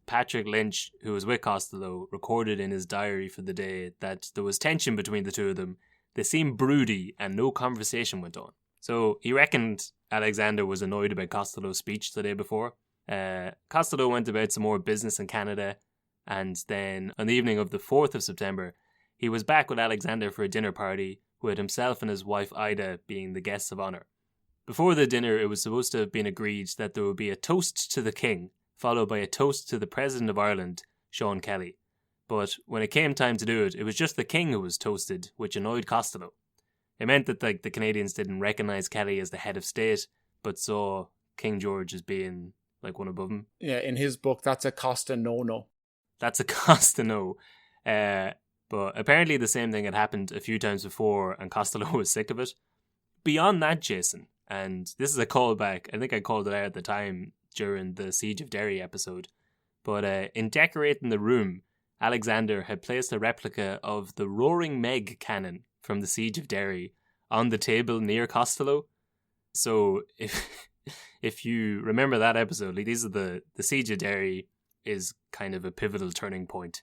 Patrick Lynch, who was with Costello, recorded in his diary for the day that there was tension between the two of them. They seemed broody and no conversation went on. So he reckoned Alexander was annoyed about Costello's speech the day before. Costello went about some more business in Canada, and then on the evening of the 4th of September, he was back with Alexander for a dinner party, with himself and his wife Ida being the guests of honour. Before the dinner, it was supposed to have been agreed that there would be a toast to the King, followed by a toast to the President of Ireland, Sean Kelly. But when it came time to do it, it was just the King who was toasted, which annoyed Costello. It meant that the Canadians didn't recognise Kelly as the head of state, but saw King George as being like one above him. Yeah, in his book, that's a Costa no. That's a Costa no. But apparently the same thing had happened a few times before, and Costello was sick of it. Beyond that, Jason, and this is a callback, I think I called it out at the time during the Siege of Derry episode, but in decorating the room, Alexander had placed a replica of the Roaring Meg cannon from the Siege of Derry on the table near Costello. So if you remember that episode, like these are the Siege of Derry is kind of a pivotal turning point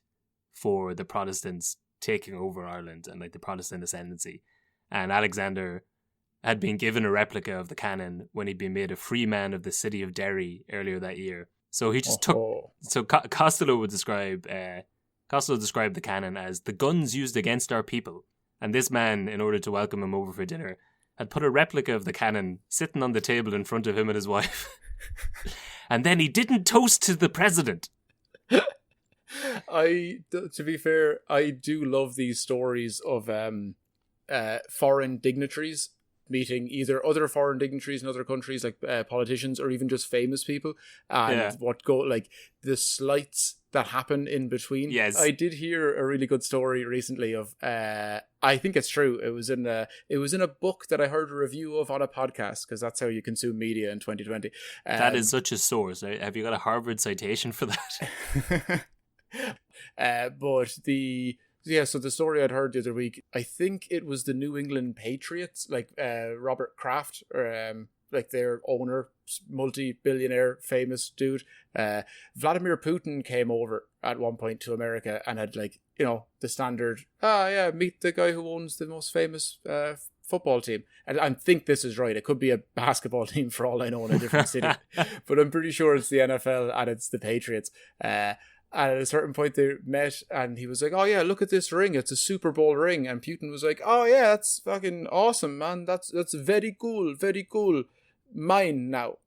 for the Protestants taking over Ireland and like the Protestant ascendancy. And Alexander had been given a replica of the cannon when he'd been made a free man of the city of Derry earlier that year. So he just took. So Costello would describe. Costello described the cannon as the guns used against our people. And this man, in order to welcome him over for dinner, had put a replica of the cannon sitting on the table in front of him and his wife. And then he didn't toast to the president. To be fair, I do love these stories of foreign dignitaries meeting either other foreign dignitaries in other countries, like politicians, or even just famous people, and the slights that happen in between. Yes. I did hear a really good story recently of I think it's true. It was in a book that I heard a review of on a podcast, because that's how you consume media in 2020. That is such a source. Have you got a Harvard citation for that? So the story I'd heard the other week, I think it was the New England Patriots, like Robert Kraft, like their owner, multi-billionaire, famous dude. Vladimir Putin came over at one point to America and had, like, you know, the standard, meet the guy who owns the most famous football team. And I think this is right. It could be a basketball team for all I know in a different city. But I'm pretty sure it's the NFL and it's the Patriots. And at a certain point they met and he was like, oh yeah, look at this ring. It's a Super Bowl ring. And Putin was like, oh yeah, that's fucking awesome, man. That's very cool. Very cool. Mine now.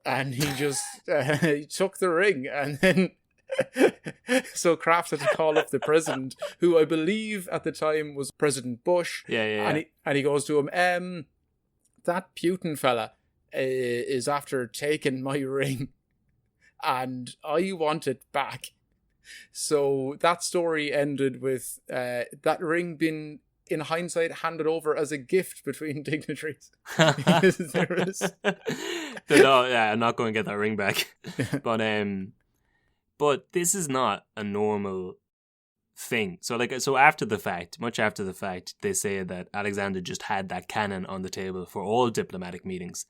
And he just he took the ring, and then so Kraft had to call up the president, who I believe at the time was President Bush. Yeah. And he goes to him, that Putin fella is after taking my ring and I want it back. So that story ended with that ring being, in hindsight, handed over as a gift between dignitaries. No, I'm not going to get that ring back. But this is not a normal thing. So much after the fact, they say that Alexander just had that cannon on the table for all diplomatic meetings.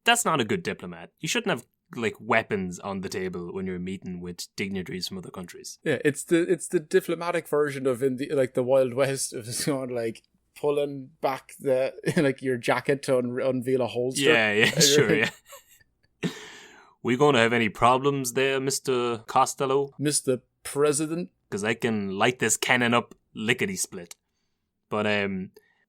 That's not a good diplomat. You shouldn't have like weapons on the table when you're meeting with dignitaries from other countries. Yeah, it's the diplomatic version of in the Wild West of someone like pulling back the like your jacket to unveil a holster. Yeah, sure, yeah. We going to have any problems there, Mr. Costello? Mr. President? Because I can light this cannon up lickety-split. But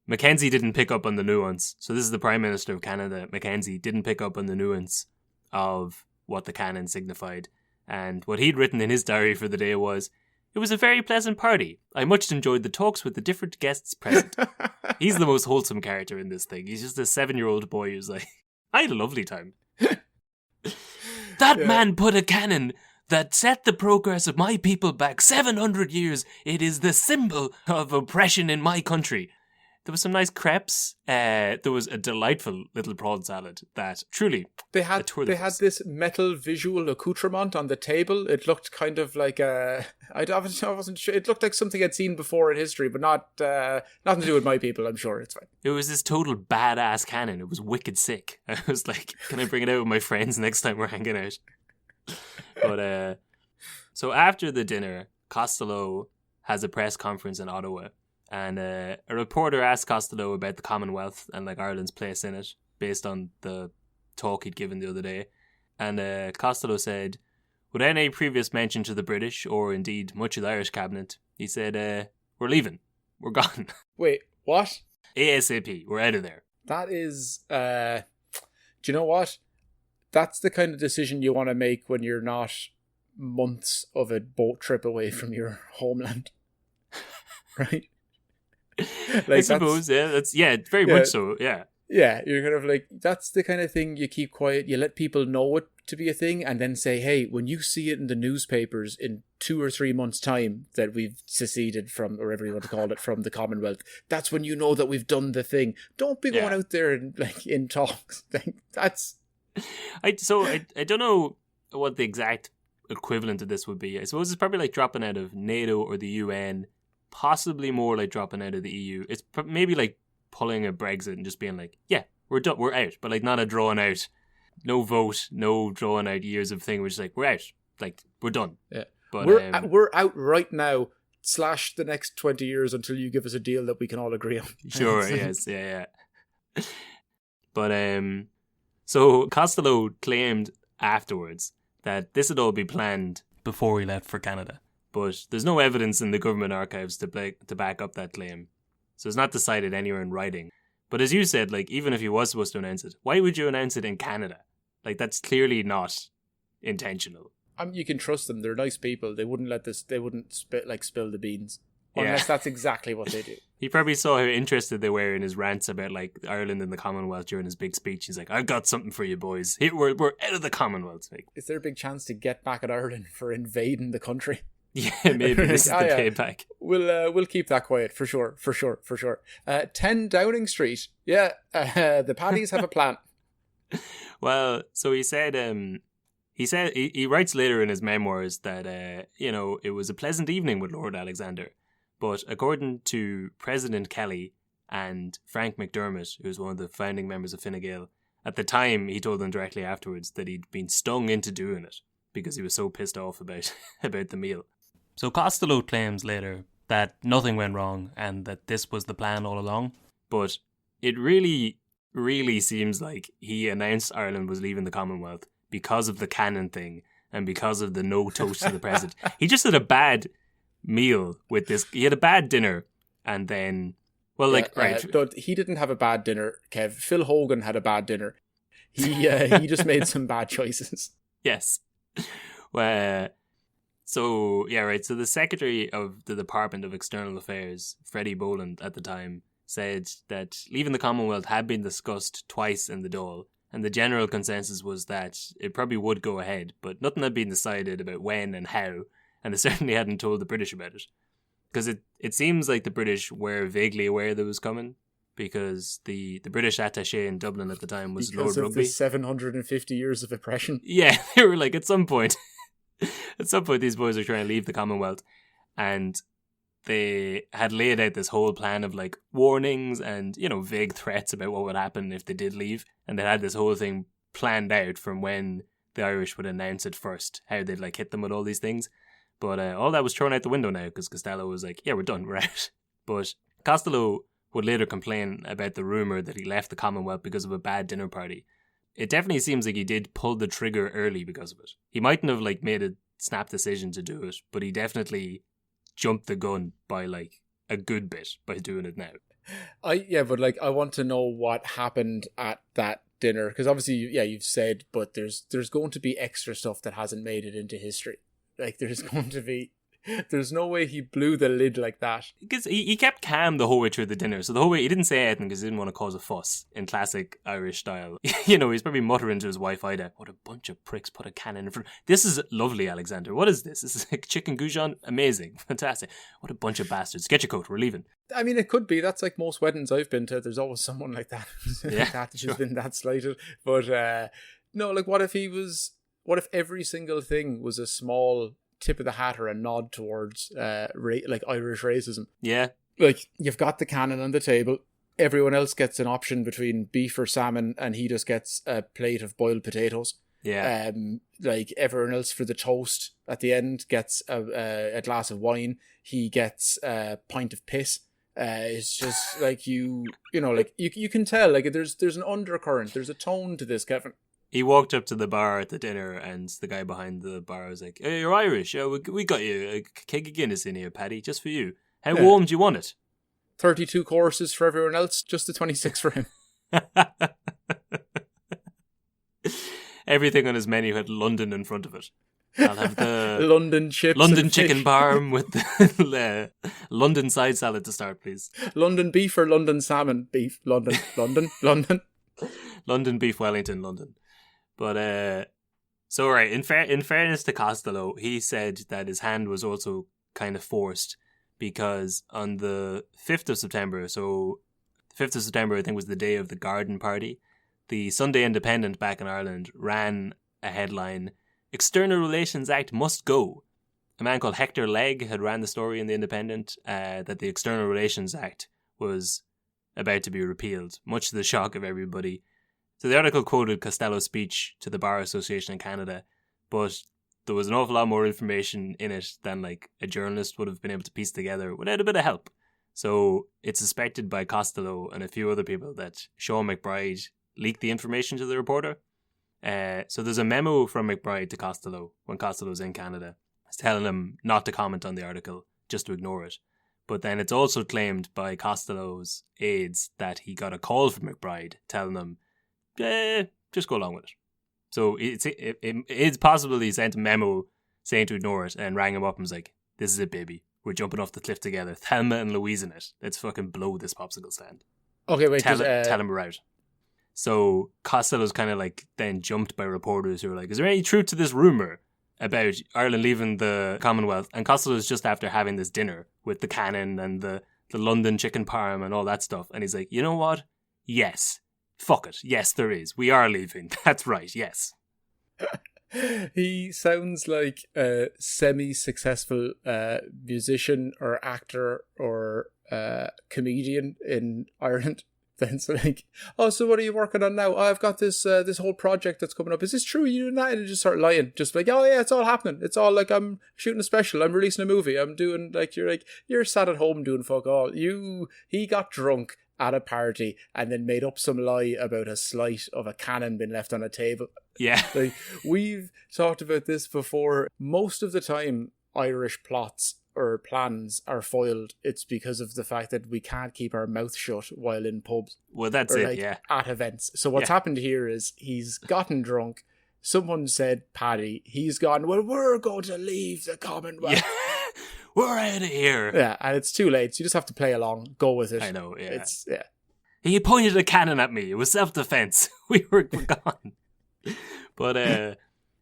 Mackenzie didn't pick up on the nuance. So this is the Prime Minister of Canada. Mackenzie didn't pick up on the nuance of what the cannon signified. And what he'd written in his diary for the day was, "It was a very pleasant party. I much enjoyed the talks with the different guests present." He's the most wholesome character in this thing. He's just a 7-year-old boy who's like, I had a lovely time. That man put a cannon that set the progress of my people back 700 years. It is the symbol of oppression in my country. There was some nice crepes. There was a delightful little prawn salad that truly they had this metal visual accoutrement on the table. It looked kind of like I wasn't sure. It looked like something I'd seen before in history, but nothing to do with my people. I'm sure it's fine. It was this total badass cannon. It was wicked sick. I was like, can I bring it out with my friends next time we're hanging out? But so after the dinner, Costello has a press conference in Ottawa. And a reporter asked Costello about the Commonwealth and like Ireland's place in it, based on the talk he'd given the other day. And Costello said, without any previous mention to the British, or indeed much of the Irish cabinet, he said, we're leaving. We're gone. Wait, what? ASAP. We're out of there. That is, do you know what? That's the kind of decision you want to make when you're not months of a boat trip away from your homeland. Right? Like, I suppose, that's very much so, yeah. Yeah, you're kind of like, that's the kind of thing you keep quiet, you let people know it to be a thing, and then say, hey, when you see it in the newspapers in 2 or 3 months' time that we've seceded from, or whatever you want to call it, from the Commonwealth, that's when you know that we've done the thing. Don't be going out there and like in talks. That's... I don't know what the exact equivalent of this would be. I suppose it's probably like dropping out of NATO or the UN, possibly more like dropping out of the EU. It's maybe like pulling a Brexit and just being like, yeah, we're done, we're out, but like not a drawn out, no vote, no drawn out years of thing. We're just like, we're out, like we're done. Yeah, but we're out right now. / the next 20 years until you give us a deal that we can all agree on. Sure, yes, yeah. But so Costello claimed afterwards that this had all been planned before he left for Canada. But there's no evidence in the government archives to back up that claim. So it's not decided anywhere in writing. But as you said, like, even if he was supposed to announce it, why would you announce it in Canada? Like, that's clearly not intentional. You can trust them. They're nice people. They wouldn't let this, they wouldn't spill the beans. unless that's exactly what they do. He probably saw how interested they were in his rants about like Ireland and the Commonwealth during his big speech. He's like, "I've got something for you boys. Here, we're out of the Commonwealth." Like, Is there a big chance to get back at Ireland for invading the country? yeah, maybe this is the payback. We'll keep that quiet for sure. 10 Downing Street. Yeah, the Paddies have a plan. Well, so he said he writes later in his memoirs that it was a pleasant evening with Lord Alexander, but according to President Kelly and Frank McDermott, who was one of the founding members of Fine Gael, at the time he told them directly afterwards that he'd been stung into doing it because he was so pissed off about the meal. So Costello claims later that nothing went wrong and that this was the plan all along, but it really seems like he announced Ireland was leaving the Commonwealth because of the cannon thing and because of the no toast to the president. He just had a bad meal with this. He had a bad dinner and then, he didn't have a bad dinner, Kev. Phil Hogan had a bad dinner. He just made some bad choices. Yes. Well, so the Secretary of the Department of External Affairs, Freddie Boland, at the time, said that leaving the Commonwealth had been discussed twice in the Dáil, and the general consensus was that it probably would go ahead, but nothing had been decided about when and how, and they certainly hadn't told the British about it. Because it seems like the British were vaguely aware that it was coming, because the British attaché in Dublin at the time was Lord Rugby. Because of the 750 years of oppression. Yeah, they were like, at some point these boys are trying to leave the Commonwealth, and they had laid out this whole plan of like warnings and, vague threats about what would happen if they did leave. And they had this whole thing planned out from when the Irish would announce it first, how they'd like hit them with all these things. But all that was thrown out the window now because Costello was like, yeah, we're done, we're out. But Costello would later complain about the rumour that he left the Commonwealth because of a bad dinner party. It definitely seems like he did pull the trigger early because of it. He mightn't have like made a snap decision to do it, but he definitely jumped the gun by like a good bit by doing it now. I want to know what happened at that dinner, because obviously, you've said, but there's going to be extra stuff that hasn't made it into history. Like there's no way he blew the lid like that. Because he kept calm the whole way through the dinner. So the whole way, he didn't say anything because he didn't want to cause a fuss in classic Irish style. He's probably muttering to his wife, Ida, what a bunch of pricks put a cannon in front. This is lovely, Alexander. What is this? This is like chicken goujon? Amazing. Fantastic. What a bunch of bastards. Get your coat. We're leaving. I mean, it could be. That's like most weddings I've been to. There's always someone like that. Who's been that slighted. But no, like what if every single thing was a small tip of the hat or a nod towards like Irish racism? Yeah. Like, you've got the cannon on the table, everyone else gets an option between beef or salmon, and he just gets a plate of boiled potatoes. Yeah. Like everyone else for the toast at the end gets a glass of wine. He gets a pint of piss. It's just like you can tell like there's an undercurrent, there's a tone to this, Kevin. He walked up to the bar at the dinner, and the guy behind the bar was like, "Hey, you're Irish. Yeah, we got you a keg of Guinness in here, Paddy, just for you. How warm do you want it?" 32 courses for everyone else, just the 26 for him. Everything on his menu had London in front of it. I'll have the London chips, London chicken parm with the London side salad to start, please. London beef or London salmon? Beef. London. London beef Wellington, London. But so right, in fairness to Costello, he said that his hand was also kind of forced because on the 5th of September, so the 5th of September I think was the day of the Garden Party, the Sunday Independent back in Ireland ran a headline, "External Relations Act must go." A man called Hector Legg had ran the story in the Independent that the External Relations Act was about to be repealed, much to the shock of everybody. So the article quoted Costello's speech to the Bar Association in Canada, but there was an awful lot more information in it than like a journalist would have been able to piece together without a bit of help. So it's suspected by Costello and a few other people that Sean McBride leaked the information to the reporter. So there's a memo from McBride to Costello when Costello's in Canada. It's telling him not to comment on the article, just to ignore it. But then it's also claimed by Costello's aides that he got a call from McBride telling him, just go along with it. So it's possible he sent a memo saying to ignore it and rang him up and was like, "This is it, baby. we're jumping off the cliff together. Thelma and Louise in it. Let's fucking blow this popsicle stand. Okay, wait. Tell him we're out. So Costello's kind of like then jumped by reporters who are like, is there any truth to this rumour about Ireland leaving the Commonwealth? And Costello's just after having this dinner with the cannon and the London chicken parm and all that stuff. And he's like, you know what? Yes. Fuck it. Yes, there is. We are leaving. That's right. Yes. He sounds like a semi-successful musician or actor or comedian in Ireland. Then it's like, oh, so what are you working on now? Oh, I've got this whole project that's coming up. Is this true? Are you doing that? And just start lying. Just like, oh yeah, it's all happening. It's all like, I'm shooting a special. I'm releasing a movie. I'm doing you're sat at home doing fuck all. He got drunk at a party and then made up some lie about a slight of a cannon being left on a table. Yeah. Like, we've talked about this before. Most of the time, Irish plots or plans are foiled. It's because of the fact that we can't keep our mouth shut while in pubs. Well, that's it, yeah. At events. So what's happened here is he's gotten drunk. Someone said, Paddy, he's gone, well, we're going to leave the Commonwealth. Yeah. We're out of here. Yeah, and it's too late. So you just have to play along, go with it. I know, yeah. Yeah. He pointed a cannon at me. It was self-defense. We were gone. But,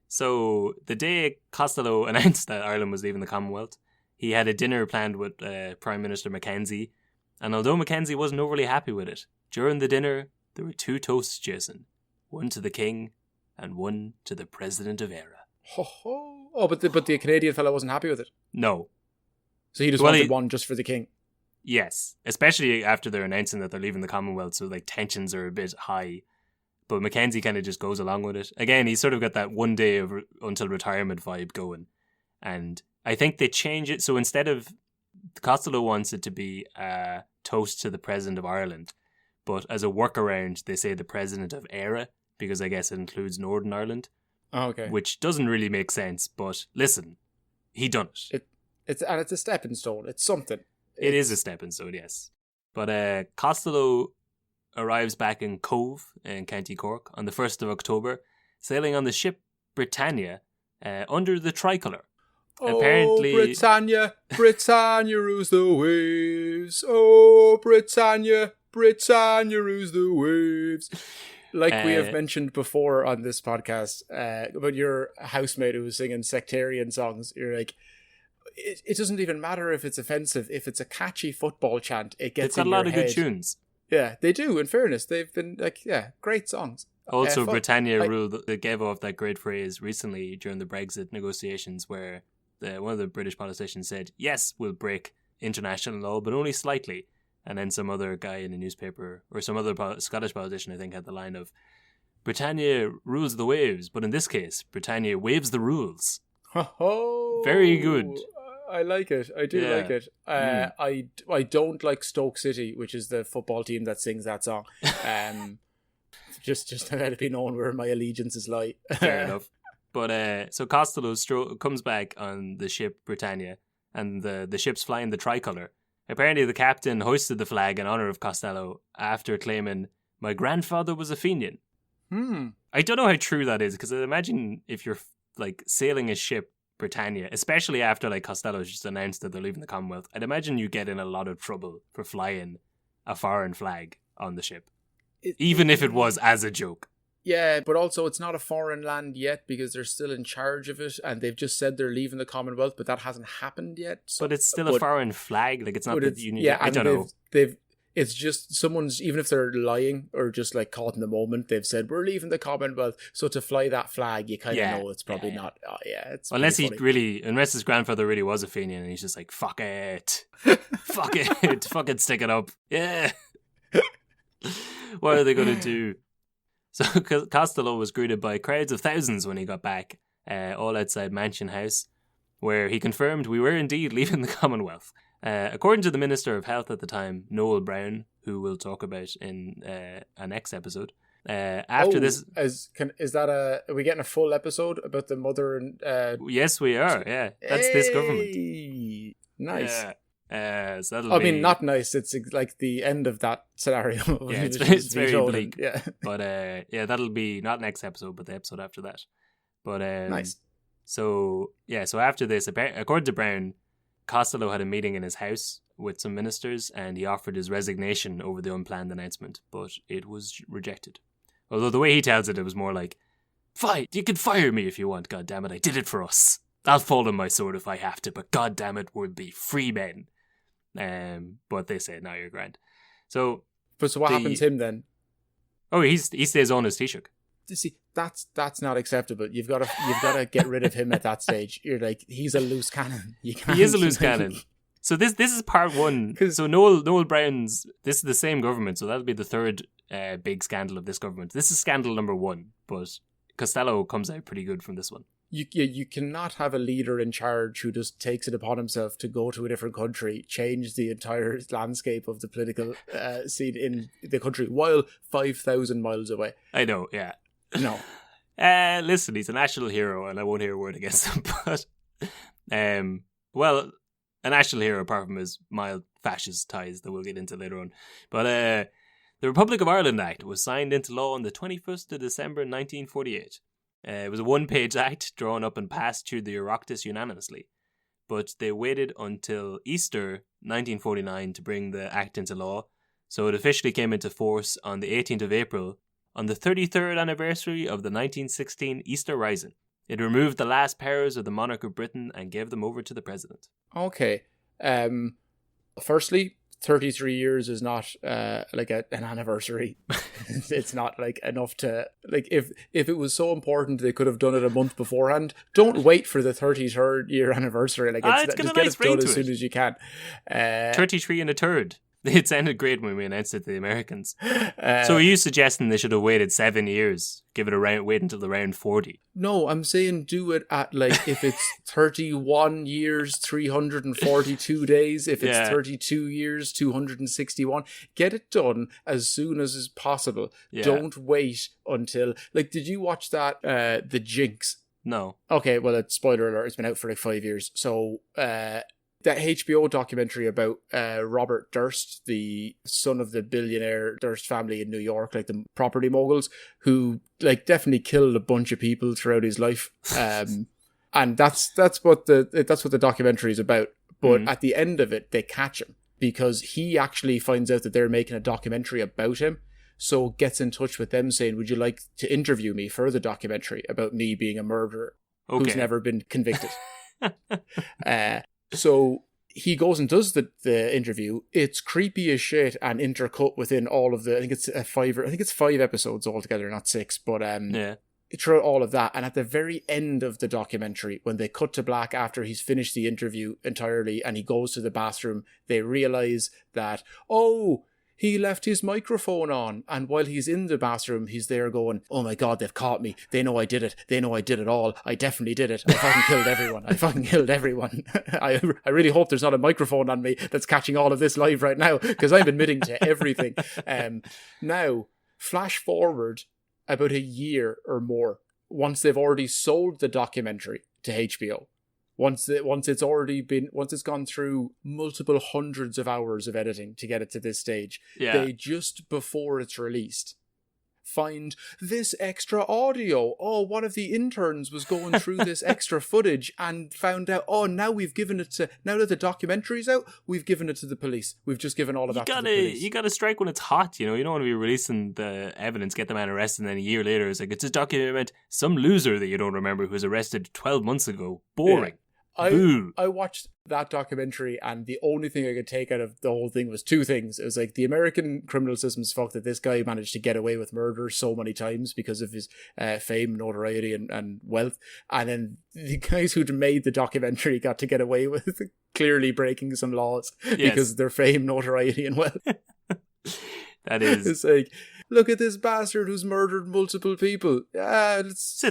so the day Costello announced that Ireland was leaving the Commonwealth, he had a dinner planned with Prime Minister Mackenzie. And although Mackenzie wasn't overly happy with it, during the dinner, there were 2 toasts, Jason. One to the King and one to the President of Era. Oh, but the Canadian fellow wasn't happy with it. No. So he just wanted one just for the King. Yes, especially after they're announcing that they're leaving the Commonwealth, so like tensions are a bit high. But Mackenzie kind of just goes along with it. Again, he's sort of got that one day of until retirement vibe going. And I think they change it. So instead of, Costello wants it to be a toast to the President of Ireland. But as a workaround, they say the President of Era, because I guess it includes Northern Ireland. Oh, okay. Which doesn't really make sense. But listen, he done it. It's a stepping stone. It's something. It is a stepping stone, yes. But Costello arrives back in Cove in County Cork on the 1st of October, sailing on the ship Britannia under the tricolour. Oh, Apparently, Britannia rules the waves. Oh, Britannia rules the waves. Like we have mentioned before on this podcast, about your housemate who was singing sectarian songs, you're like, it doesn't even matter if it's offensive. If it's a catchy football chant, it gets in your head. They've got a lot of good tunes. Yeah, they do. In fairness, they've been great songs. Also, Britannia ruled. They gave off that great phrase recently during the Brexit negotiations, where one of the British politicians said, "Yes, we'll break international law, but only slightly." And then some other guy in the newspaper, or some other Scottish politician, I think, had the line of, "Britannia rules the waves, but in this case, Britannia waves the rules." Oh, very good. I like it. I do like it. I don't like Stoke City, which is the football team that sings that song. Just to let it be known where my allegiances lie. Fair enough. But so Costello comes back on the ship Britannia, and the ship's flying the tricolour. Apparently, the captain hoisted the flag in honour of Costello after claiming, "My grandfather was a Fenian." I don't know how true that is, because I imagine if you're like sailing a ship Britannia, especially after like Costello's just announced that they're leaving the Commonwealth, I'd imagine you get in a lot of trouble for flying a foreign flag on the ship, even if it was as a joke. Yeah, but also it's not a foreign land yet because they're still in charge of it, and they've just said they're leaving the Commonwealth, but that hasn't happened yet. So, but it's still a foreign flag. Like, it's not that you need. Yeah, I don't know. It's just someone's, even if they're lying or just like caught in the moment, they've said we're leaving the Commonwealth. So to fly that flag, you kind of know it's probably not. Oh yeah, it's unless his grandfather really was a Fenian, and he's just like, fuck it, fucking stick it up, yeah. What are they gonna do? So Costello was greeted by crowds of thousands when he got back, all outside Mansion House, where he confirmed we were indeed leaving the Commonwealth. According to the Minister of Health at the time, Noel Browne, who we'll talk about in a next episode. After this, are we getting a full episode about the mother and? Yes, we are. Yeah, that's this government. Nice. So that'll be... not nice. It's like the end of that scenario. Yeah, it's very bleak. Yeah, but that'll be not next episode, but the episode after that. But nice. So after this, according to Browne, Costello had a meeting in his house with some ministers and he offered his resignation over the unplanned announcement, but it was rejected. Although the way he tells it, it was more like, "Fine, you can fire me if you want, goddammit, I did it for us. I'll fall on my sword if I have to, but goddammit, we'll be free men." But they say, "No, you're grand." So what happens to him then? Oh, he stays on as Taoiseach. See, that's not acceptable. You've got to get rid of him at that stage. You're like, he's a loose cannon. He is a loose cannon. So this is part one. So Noel Brown's, this is the same government, so that'll be the third big scandal of this government. This is scandal number one, but Costello comes out pretty good from this one. You cannot have a leader in charge who just takes it upon himself to go to a different country, change the entire landscape of the political scene in the country while 5,000 miles away. I know, yeah. No. Listen, he's a national hero and I won't hear a word against him, but well, a national hero apart from his mild fascist ties that we'll get into later on. But the Republic of Ireland Act was signed into law on the 21st of December 1948. It was a one-page act drawn up and passed through the Oireachtas unanimously, but they waited until Easter 1949 to bring the act into law, so it officially came into force on the 18th of April, on the 33rd anniversary of the 1916 Easter Rising. It removed the last powers of the monarch of Britain and gave them over to the president. Okay. Firstly, 33 years is not like an anniversary. It's not like enough to, like, if it was so important they could have done it a month beforehand. Don't wait for the 33rd year anniversary. Like, it's just get it done as soon as you can. 33 and a third. It sounded great when we announced it to the Americans. So are you suggesting they should have waited 7 years? Wait until around 40? No, I'm saying do it at, like, if it's 31 years, 342 days, if it's 32 years, 261, get it done as soon as is possible. Yeah. Don't wait until, like, did you watch that, The Jinx? No. Okay, well, it's spoiler alert, it's been out for like 5 years. So, that HBO documentary about Robert Durst, the son of the billionaire Durst family in New York, like the property moguls, who like definitely killed a bunch of people throughout his life, and that's what the documentary is about. But at the end of it, they catch him because he actually finds out that they're making a documentary about him. So gets in touch with them saying, "Would you like to interview me for the documentary about me being a murderer who's never been convicted?" So he goes and does the interview. It's creepy as shit and intercut within all of the, I think it's 5 episodes altogether, not 6, but throughout all of that. And at the very end of the documentary, when they cut to black after he's finished the interview entirely and he goes to the bathroom, they realize that, he left his microphone on, and while he's in the bathroom, he's there going, "Oh my God, they've caught me. They know I did it. They know I did it all. I definitely did it. I fucking killed everyone. I fucking killed everyone. I really hope there's not a microphone on me that's catching all of this live right now, because I'm admitting to everything." Now, flash forward about a year or more, once they've already sold the documentary to HBO. Once it's gone through multiple hundreds of hours of editing to get it to this stage, they just before it's released find this extra audio. One of the interns was going through this extra footage and found out, now that the documentary's out, we've given it to the police. We've just given all of that to the police. You gotta strike when it's hot, you know. You don't want to be releasing the evidence, get the man arrested, and then a year later it's like, it's a document some loser that you don't remember who was arrested 12 months ago. Boring. I watched that documentary and the only thing I could take out of the whole thing was 2 things. It was like, the American criminal system's fucked that this guy managed to get away with murder so many times because of his fame, notoriety and wealth. And then the guys who'd made the documentary got to get away with clearly breaking some laws because of their fame, notoriety and wealth. That is... It's like, look at this bastard who's murdered multiple people. It's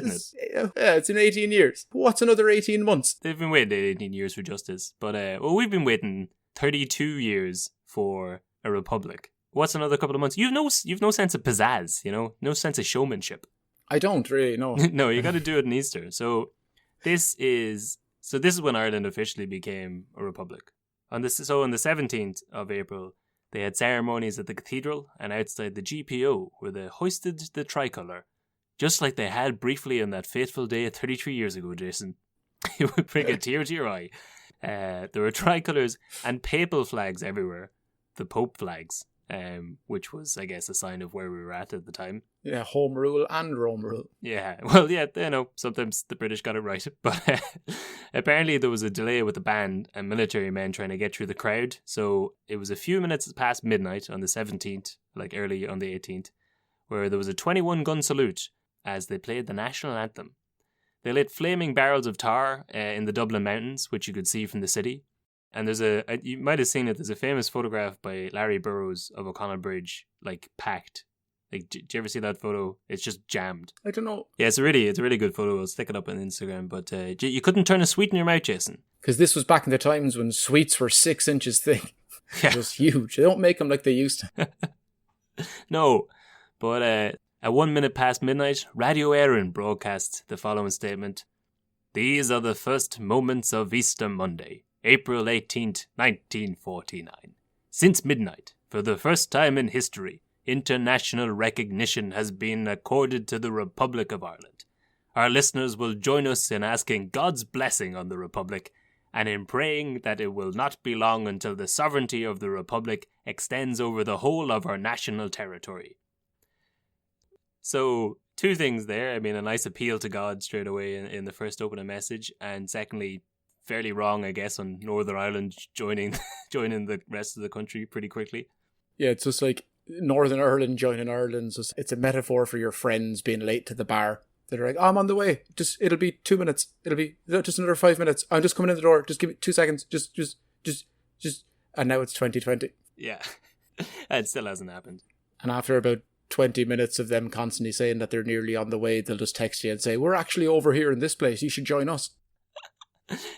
in 18 years. What's another 18 months? They've been waiting 18 years for justice. But, we've been waiting 32 years for a republic. What's another couple of months? You've no sense of pizzazz, you know? No sense of showmanship. I don't really, no. No, you got to do it in Easter. So this is when Ireland officially became a republic. On the 17th of April, they had ceremonies at the cathedral and outside the GPO where they hoisted the tricolour, just like they had briefly on that fateful day 33 years ago, Jason. It would bring a tear to your eye. There were tricolours and papal flags everywhere, the Pope flags, which was, I guess, a sign of where we were at the time. Yeah, home rule and Rome rule. Yeah, well, yeah, sometimes the British got it right. But apparently there was a delay with the band and military men trying to get through the crowd. So it was a few minutes past midnight on the 17th, like early on the 18th, where there was a 21-gun salute as they played the national anthem. They lit flaming barrels of tar in the Dublin mountains, which you could see from the city. And there's you might have seen it, there's a famous photograph by Larry Burrows of O'Connell Bridge, like packed. Like, do you ever see that photo? It's just jammed. I don't know. Yeah, it's a really good photo. I'll stick it up on Instagram. But you couldn't turn a sweet in your mouth, Jason. Because this was back in the times when sweets were 6 inches thick. Yeah. It was huge. They don't make them like they used to. No, but at 1 minute past midnight, Radio Éireann broadcast the following statement. These are the first moments of Easter Monday, April 18th, 1949. Since midnight, for the first time in history, international recognition has been accorded to the Republic of Ireland. Our listeners will join us in asking God's blessing on the Republic and in praying that it will not be long until the sovereignty of the Republic extends over the whole of our national territory. So, two things there. I mean, a nice appeal to God straight away in the first opening message, and secondly, fairly wrong, I guess, on Northern Ireland joining the rest of the country pretty quickly. Yeah, it's just like Northern Ireland joining Ireland. So it's a metaphor for your friends being late to the bar. They're like, I'm on the way. It'll be 2 minutes. It'll be just another 5 minutes. I'm just coming in the door. Just give me 2 seconds. Just. And now it's 2020. Yeah, it still hasn't happened. And after about 20 minutes of them constantly saying that they're nearly on the way, they'll just text you and say, we're actually over here in this place. You should join us.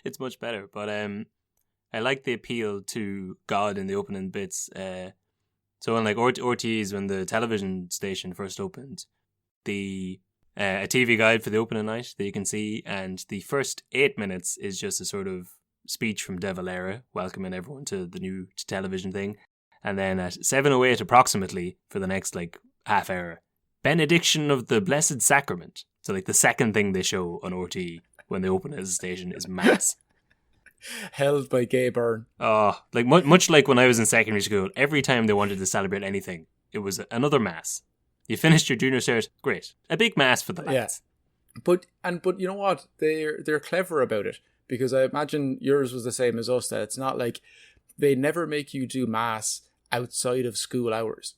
It's much better. But I like the appeal to God in the opening bits. So on like RTEs, when the television station first opened, a TV guide for the opening night that you can see, and the first 8 minutes is just a sort of speech from De Valera welcoming everyone to the new television thing. And then at 7:08 approximately, for the next like half hour, benediction of the Blessed Sacrament. So like the second thing they show on RTE when they open it as a station is Mass. Held by Gay Byrne. Oh, like much like when I was in secondary school, every time they wanted to celebrate anything, it was another Mass. You finished your junior cert, great. A big Mass for the lads. Yeah. But you know what? They're clever about it, because I imagine yours was the same as us, that it's not like they never make you do Mass outside of school hours.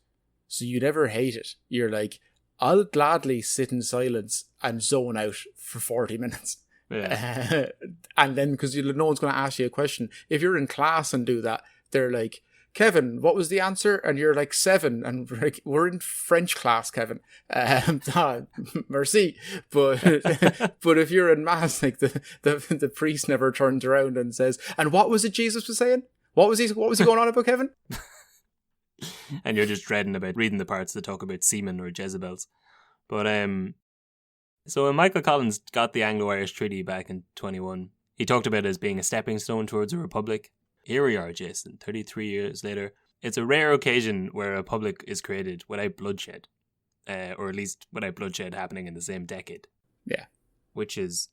So you never hate it. You're like, I'll gladly sit in silence and zone out for 40 minutes. Yeah. And then, because no one's going to ask you a question. If you're in class and do that, they're like, Kevin, what was the answer? And you're like 7. And we're in French class, Kevin. Merci. But if you're in Mass, like the priest never turns around and says, and what was it Jesus was saying? What was he going on about, Kevin? And you're just dreading about reading the parts that talk about semen or Jezebels. But so when Michael Collins got the Anglo-Irish Treaty back in 21, he talked about it as being a stepping stone towards a republic. Here we are, Jason, 33 years later. It's a rare occasion where a republic is created without bloodshed, or at least without bloodshed happening in the same decade. Yeah. Which is,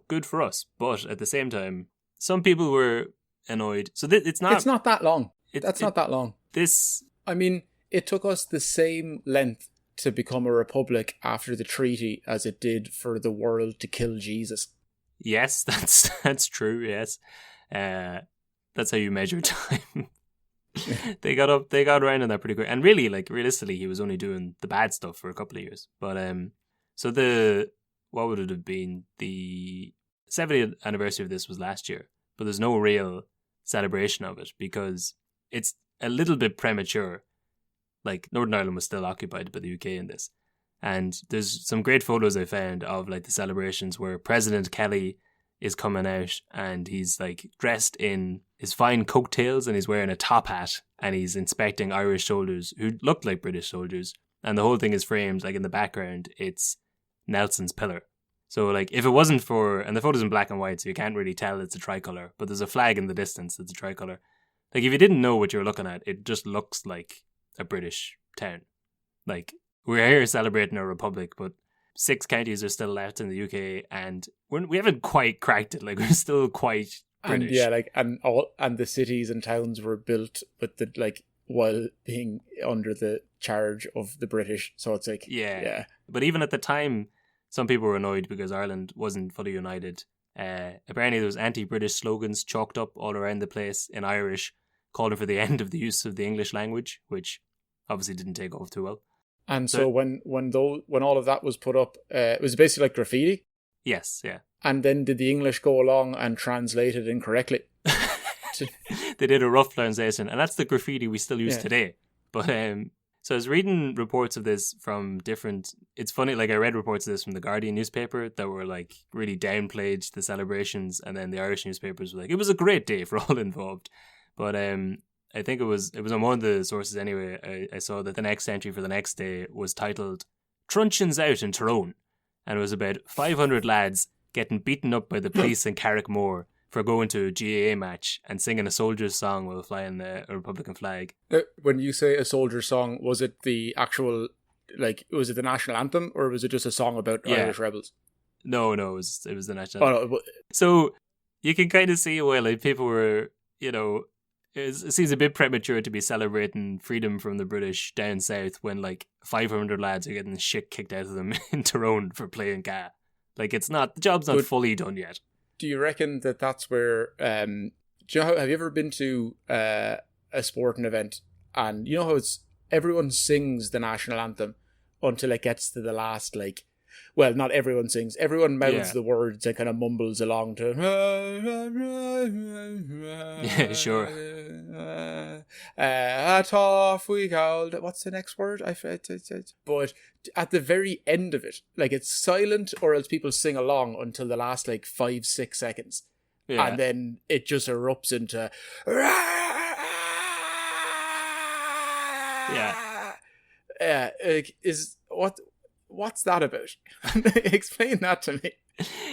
good for us. But at the same time, some people were annoyed. So it's not that long. That's not that long. I mean, it took us the same length to become a republic after the treaty as it did for the world to kill Jesus. Yes, that's true, yes. That's how you measure time. They got around on that pretty quick. And really, like, realistically, he was only doing the bad stuff for a couple of years. But, so what would it have been? The 70th anniversary of this was last year, but there's no real celebration of it because it's a little bit premature. Like, Northern Ireland was still occupied by the UK in this. And there's some great photos I found of, like, the celebrations where President Kelly is coming out and he's, like, dressed in his fine coattails and he's wearing a top hat and he's inspecting Irish soldiers who looked like British soldiers. And the whole thing is framed, like, in the background, it's Nelson's pillar. So, like, if it wasn't for... And the photo's in black and white, so you can't really tell it's a tricolour, but there's a flag in the distance that's a tricolour. Like, if you didn't know what you were looking at, it just looks like a British town. Like, we're here celebrating our republic, but 6 counties are still left in the UK, and we haven't quite cracked it. Like, we're still quite And British. yeah, like and the cities and towns were built with the like while being under the charge of the British. So it's like Yeah. But even at the time, some people were annoyed because Ireland wasn't fully united. Apparently there was anti-British slogans chalked up all around the place in Irish, calling for the end of the use of the English language, which obviously didn't take off too well. And so when all of that was put up, it was basically like graffiti. Yes, yeah. And then did the English go along and translate it incorrectly? They did a rough translation, and that's the graffiti we still use Yeah. today. But so I was reading reports of this from different. It's funny, like I read reports of this from the Guardian newspaper that were like really downplayed the celebrations, and then the Irish newspapers were like, it was a great day for all involved. But I think it was on one of the sources anyway. I saw that the next entry for the next day was titled "Truncheons Out in Tyrone," and it was about 500 lads getting beaten up by the police in Carrickmore for going to a GAA match and singing a soldier's song while flying a Republican flag. When you say a soldier song, was it the actual, like, was it the national anthem, or was it just a song about Irish rebels? No, it was the national anthem. Oh, no, So you can kind of see why like people were, you know, it seems a bit premature to be celebrating freedom from the British down south when like 500 lads are getting the shit kicked out of them in Tyrone for playing Ga. Like the job's not fully done yet. do you reckon that that's where? Do you know have you ever been to a sporting event, and you know how everyone sings the national anthem until it gets to the last, like, well, not everyone sings. Everyone mouths the words and kind of mumbles along to. Yeah, sure. Off we go. What's the next word? But at the very end of it, like, it's silent, or else people sing along until the last like 5-6 seconds, and then it just erupts into. Yeah. Like, what's that about? Explain that to me.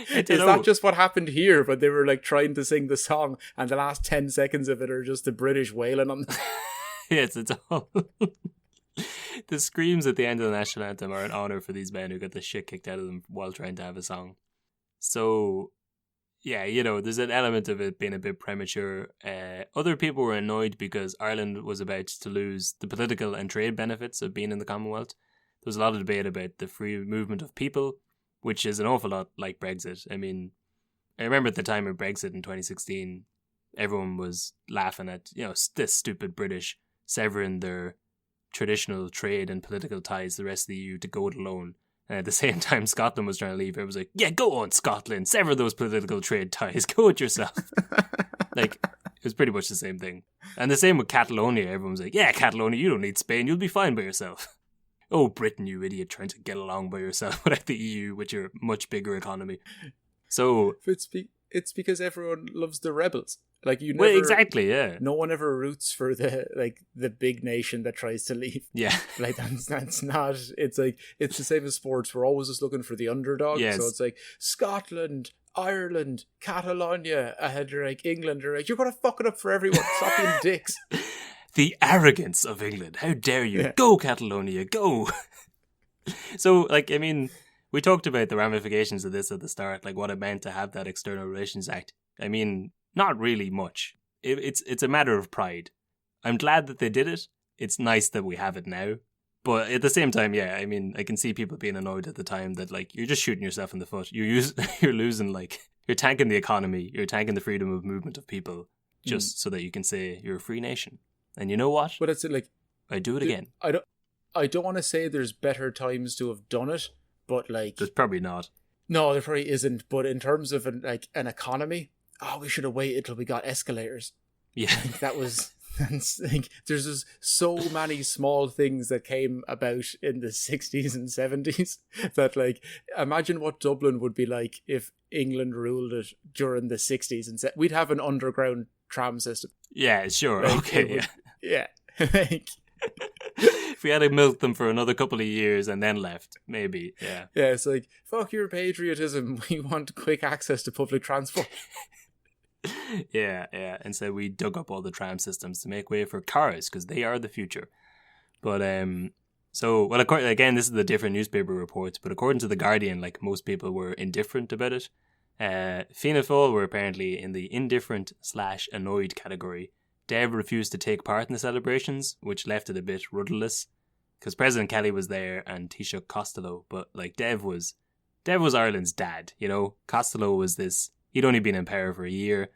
Is that just what happened here? But they were like trying to sing the song, and the last 10 seconds of it are just the British wailing on them. Yes, it's all. The screams at the end of the national anthem are an honour for these men who got the shit kicked out of them while trying to have a song. So, yeah, you know, there's an element of it being a bit premature. Other people were annoyed because Ireland was about to lose the political and trade benefits of being in the Commonwealth. There was a lot of debate about the free movement of people, which is an awful lot like Brexit. I mean, I remember at the time of Brexit in 2016, everyone was laughing at, you know, this stupid British severing their traditional trade and political ties to the rest of the EU to go it alone. And at the same time, Scotland was trying to leave. It was like, yeah, go on, Scotland, sever those political trade ties, go it yourself. Like, it was pretty much the same thing. And the same with Catalonia. Everyone's like, yeah, Catalonia, you don't need Spain, you'll be fine by yourself. Oh, Britain, you idiot, trying to get along by yourself without the EU with your much bigger economy. So It's because everyone loves the rebels. Like, you never, well, exactly, yeah. No one ever roots for the big nation that tries to leave. Yeah. Like, that's not. It's like, it's the same as sports. We're always just looking for the underdog. Yes. So it's like Scotland, Ireland, Catalonia, like England are like, you're gonna fuck it up for everyone. Stop being dicks. The arrogance of England. How dare you? Yeah. Go, Catalonia, go. So, like, I mean, we talked about the ramifications of this at the start, like what it meant to have that External Relations Act. I mean, not really much. It's a matter of pride. I'm glad that they did it. It's nice that we have it now. But at the same time, yeah, I mean, I can see people being annoyed at the time that, like, you're just shooting yourself in the foot. You're losing, like, you're tanking the economy. You're tanking the freedom of movement of people just so that you can say you're a free nation. And you know what? But it's like, I do it again. I don't want to say there's better times to have done it, but like, There's probably not. no, there probably isn't. But in terms of an economy, we should have waited till we got escalators. Yeah. That was. Like, there's just so many small things that came about in the 60s and 70s that, like, imagine what Dublin would be like if England ruled it during the 60s, and we'd have an underground tram system. Yeah, sure. Like, Okay, yeah. Like, if we had to milk them for another couple of years and then left, maybe. Yeah. yeah, it's like, fuck your patriotism. We want quick access to public transport. Yeah. And so we dug up all the tram systems to make way for cars because they are the future. But again, this is the different newspaper reports. But according to the Guardian, like, most people were indifferent about it. Fianna Fáil were apparently in the indifferent/annoyed category. Dev refused to take part in the celebrations, which left it a bit rudderless, because President Kelly was there and Taoiseach Costello, but like Dev was Ireland's dad, you know. Costello was this, he'd only been in power for a year.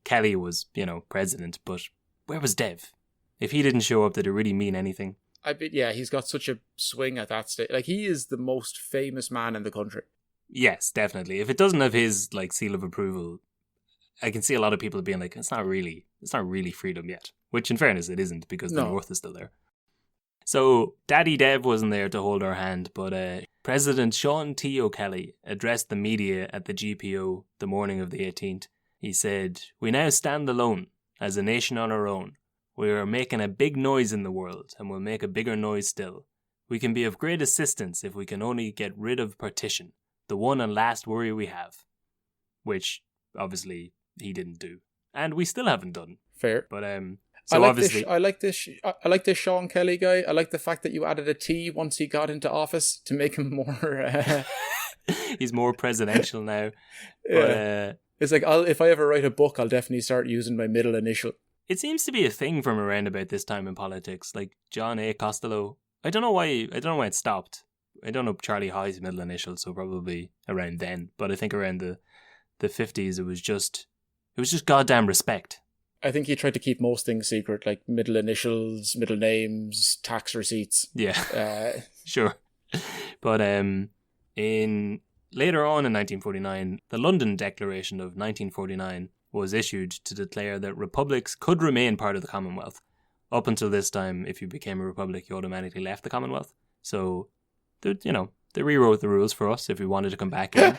Kelly was, you know, president, but where was Dev? If he didn't show up, did it really mean anything? He's got such a swing at that stage. Like, he is the most famous man in the country. Yes, definitely. If it doesn't have his like seal of approval, I can see a lot of people being like, it's not really freedom yet. Which, in fairness, it isn't, because the North is still there. So, Daddy Dev wasn't there to hold our hand, but President Sean T. O'Kelly addressed the media at the GPO the morning of the 18th. He said, "We now stand alone, as a nation on our own. We are making a big noise in the world, and we'll make a bigger noise still. We can be of great assistance if we can only get rid of partition, the one and last worry we have." Which, obviously, he didn't do. And we still haven't done. Fair. But, so I like this Sean Kelly guy. I like the fact that you added a T once he got into office to make him more... He's more presidential now. Yeah. But, it's like, if I ever write a book, I'll definitely start using my middle initial. it seems to be a thing from around about this time in politics. Like John A. Costello. I don't know why it stopped. I don't know Charlie Hyde's middle initial, so probably around then. But I think around the 50s, it was just goddamn respect. I think he tried to keep most things secret, like middle initials, middle names, tax receipts. Yeah, sure. But later on in 1949, the London Declaration of 1949 was issued to declare that republics could remain part of the Commonwealth. Up until this time, if you became a republic, you automatically left the Commonwealth. So, they rewrote the rules for us if we wanted to come back in.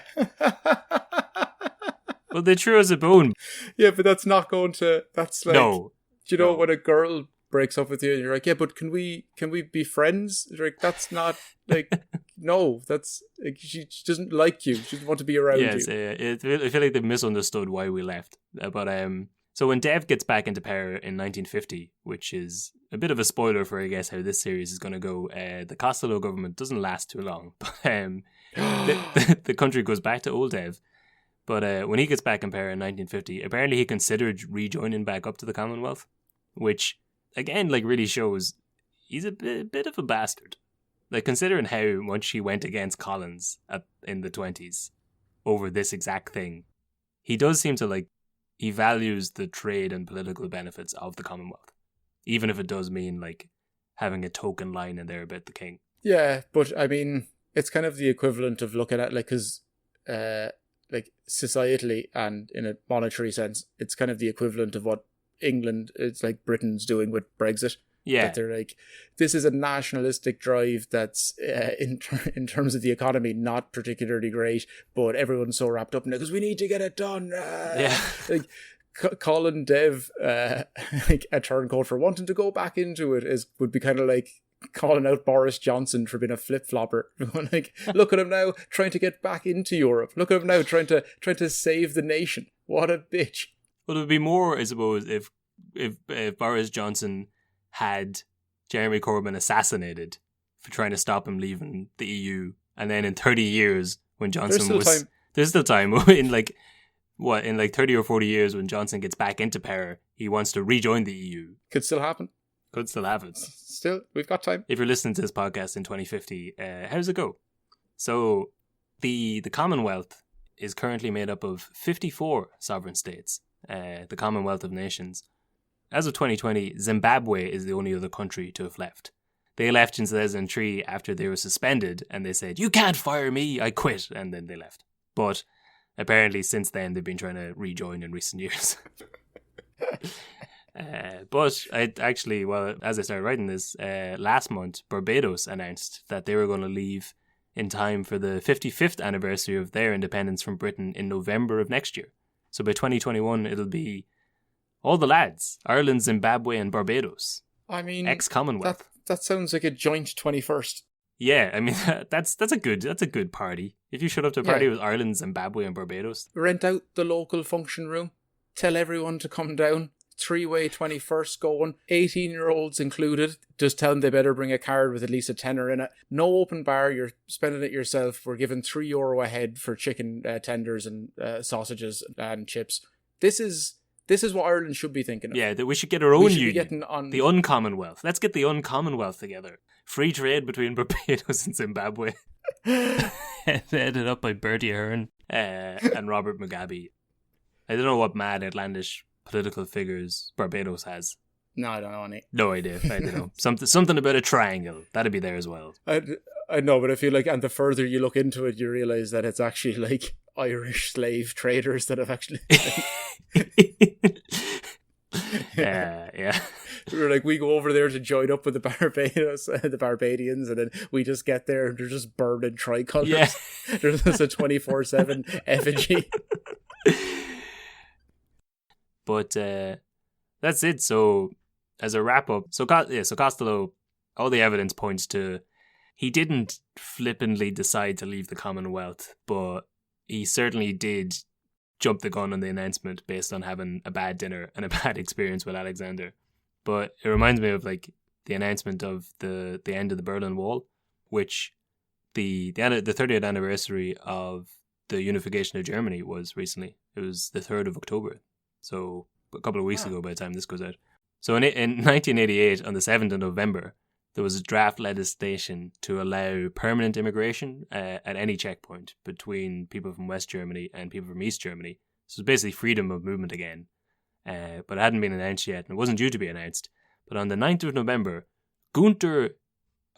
Well, they threw us a bone. Yeah, but that's not going to... That's like... No. When a girl breaks up with you and you're like, yeah, but can we be friends? You're like, that's not... Like, no, that's... Like, she doesn't like you. She doesn't want to be around you. Yes, I feel like they've misunderstood why we left. So when Dev gets back into power in 1950, which is a bit of a spoiler for, I guess, how this series is going to go, the Costello government doesn't last too long. But the country goes back to old Dev. But when he gets back in power in 1950, apparently he considered rejoining back up to the Commonwealth, which, again, like really shows he's a bit of a bastard. Like, considering how much he went against Collins in the 20s over this exact thing, he does seem to, like, he values the trade and political benefits of the Commonwealth, even if it does mean, like, having a token line in there about the king. Yeah, but, I mean, it's kind of the equivalent of looking at, like, because... like societally and in a monetary sense, it's kind of the equivalent of what England, it's like Britain's doing with Brexit. Yeah. That they're like, this is a nationalistic drive that's in terms of the economy not particularly great, but everyone's so wrapped up in it because we need to get it done. Yeah. Like calling Dev like a turncoat for wanting to go back into it would be kind of like calling out Boris Johnson for being a flip-flopper. Like, look at him now trying to get back into Europe. Look at him now trying to save the nation. What a bitch. Well, it would be more, I suppose, if Boris Johnson had Jeremy Corbyn assassinated for trying to stop him leaving the EU, and then in 30 years when Johnson there's still time in like 30 or 40 years when Johnson gets back into power, he wants to rejoin the EU. Could still happen. Could still happen. Still, we've got time. If you're listening to this podcast in 2050, how does it go? So, the Commonwealth is currently made up of 54 sovereign states, the Commonwealth of Nations. As of 2020, Zimbabwe is the only other country to have left. They left in 2003 after they were suspended, and they said, "You can't fire me, I quit," and then they left. But apparently since then, they've been trying to rejoin in recent years. But as I started writing this, last month, Barbados announced that they were going to leave in time for the 55th anniversary of their independence from Britain in November of next year. So by 2021, it'll be all the lads, Ireland, Zimbabwe and Barbados. I mean, ex-Commonwealth. That sounds like a joint 21st. Yeah, I mean, that's a good party. If you showed up to a party with Ireland, Zimbabwe and Barbados. Rent out the local function room. Tell everyone to come down. three-way 21st going, 18-year-olds included. Just tell them they better bring a card with at least a tenner in it. No open bar, you're spending it yourself. We're giving €3 a head for chicken tenders and sausages and chips. This is what Ireland should be thinking of. Yeah, that we should get our own union. Getting on the Uncommonwealth. Let's get the Uncommonwealth together. Free trade between Barbados and Zimbabwe. Headed up by Bertie Ahern and Robert Mugabe. I don't know what mad outlandish political figures Barbados has. No, I don't know any. No idea. I don't know. Something about a triangle. That'd be there as well. I know, but I feel like, and the further you look into it, you realise that it's actually like Irish slave traders that have actually... yeah. We're like, we go over there to join up with the Barbadians, and then we just get there and they're just burning tricolours. Yeah. There's just a 24/7 effigy. But that's it. So as a wrap up, so Costello, all the evidence points to he didn't flippantly decide to leave the Commonwealth, but he certainly did jump the gun on the announcement based on having a bad dinner and a bad experience with Alexander. But it reminds me of like the announcement of the end of the Berlin Wall, which the 30th anniversary of the unification of Germany was recently. It was the 3rd of October. So a couple of weeks ago by the time this goes out. So in 1988, on the 7th of November, there was a draft legislation to allow permanent immigration at any checkpoint between people from West Germany and people from East Germany. So it's basically freedom of movement again. But it hadn't been announced yet, and it wasn't due to be announced. But on the 9th of November, Günter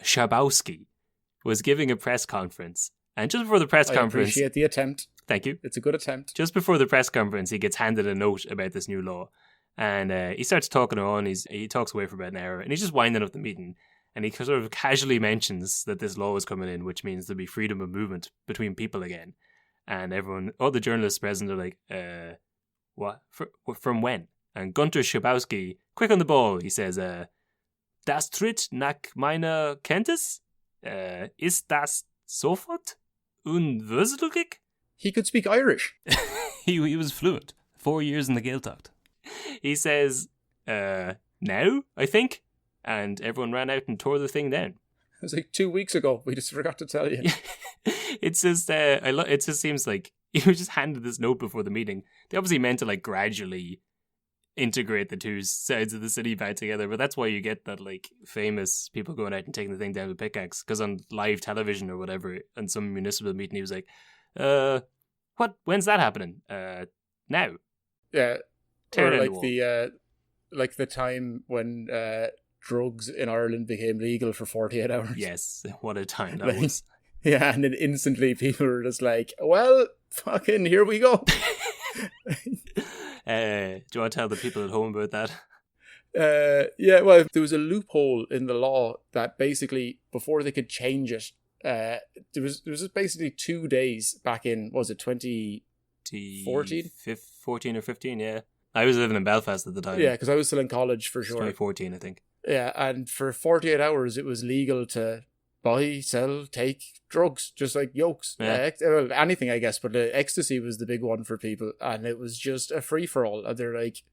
Schabowski was giving a press conference. And just before the press conference... I appreciate the attempt. Thank you. It's a good attempt. Just before the press conference, he gets handed a note about this new law. And he starts talking on. He talks away for about an hour, and he's just winding up the meeting. And he sort of casually mentions that this law is coming in, which means there'll be freedom of movement between people again. And everyone, all the journalists present are like, what? From when? And Günter Schabowski, quick on the ball, he says, Das tritt nach meiner Kenntnis? Ist das sofort unwesentlich? He could speak Irish. he was fluent. 4 years in the Gaeltacht. He says, now, I think. And everyone ran out and tore the thing down. It was like 2 weeks ago. We just forgot to tell you. It's just, it just seems like he was just handed this note before the meeting. They obviously meant to like gradually integrate the two sides of the city back together, but that's why you get that like famous people going out and taking the thing down with pickaxe, because on live television or whatever, in some municipal meeting, he was like, when's that happening? Now. Yeah. Tear or like the time when drugs in Ireland became legal for 48 hours. Yes, what a time that was. Yeah, and then instantly people were just like, well, fucking here we go. Do you want to tell the people at home about that? Yeah, well, there was a loophole in the law that basically, before they could change it, there was basically 2 days back in, was it 2014? 14 or 15, yeah. I was living in Belfast at the time. Yeah, because I was still in college for sure. 2014, I think. Yeah, and for 48 hours it was legal to buy, sell, take drugs, just like yokes. Yeah. Well, anything, I guess, but ecstasy was the big one for people, and it was just a free-for-all. And they're like,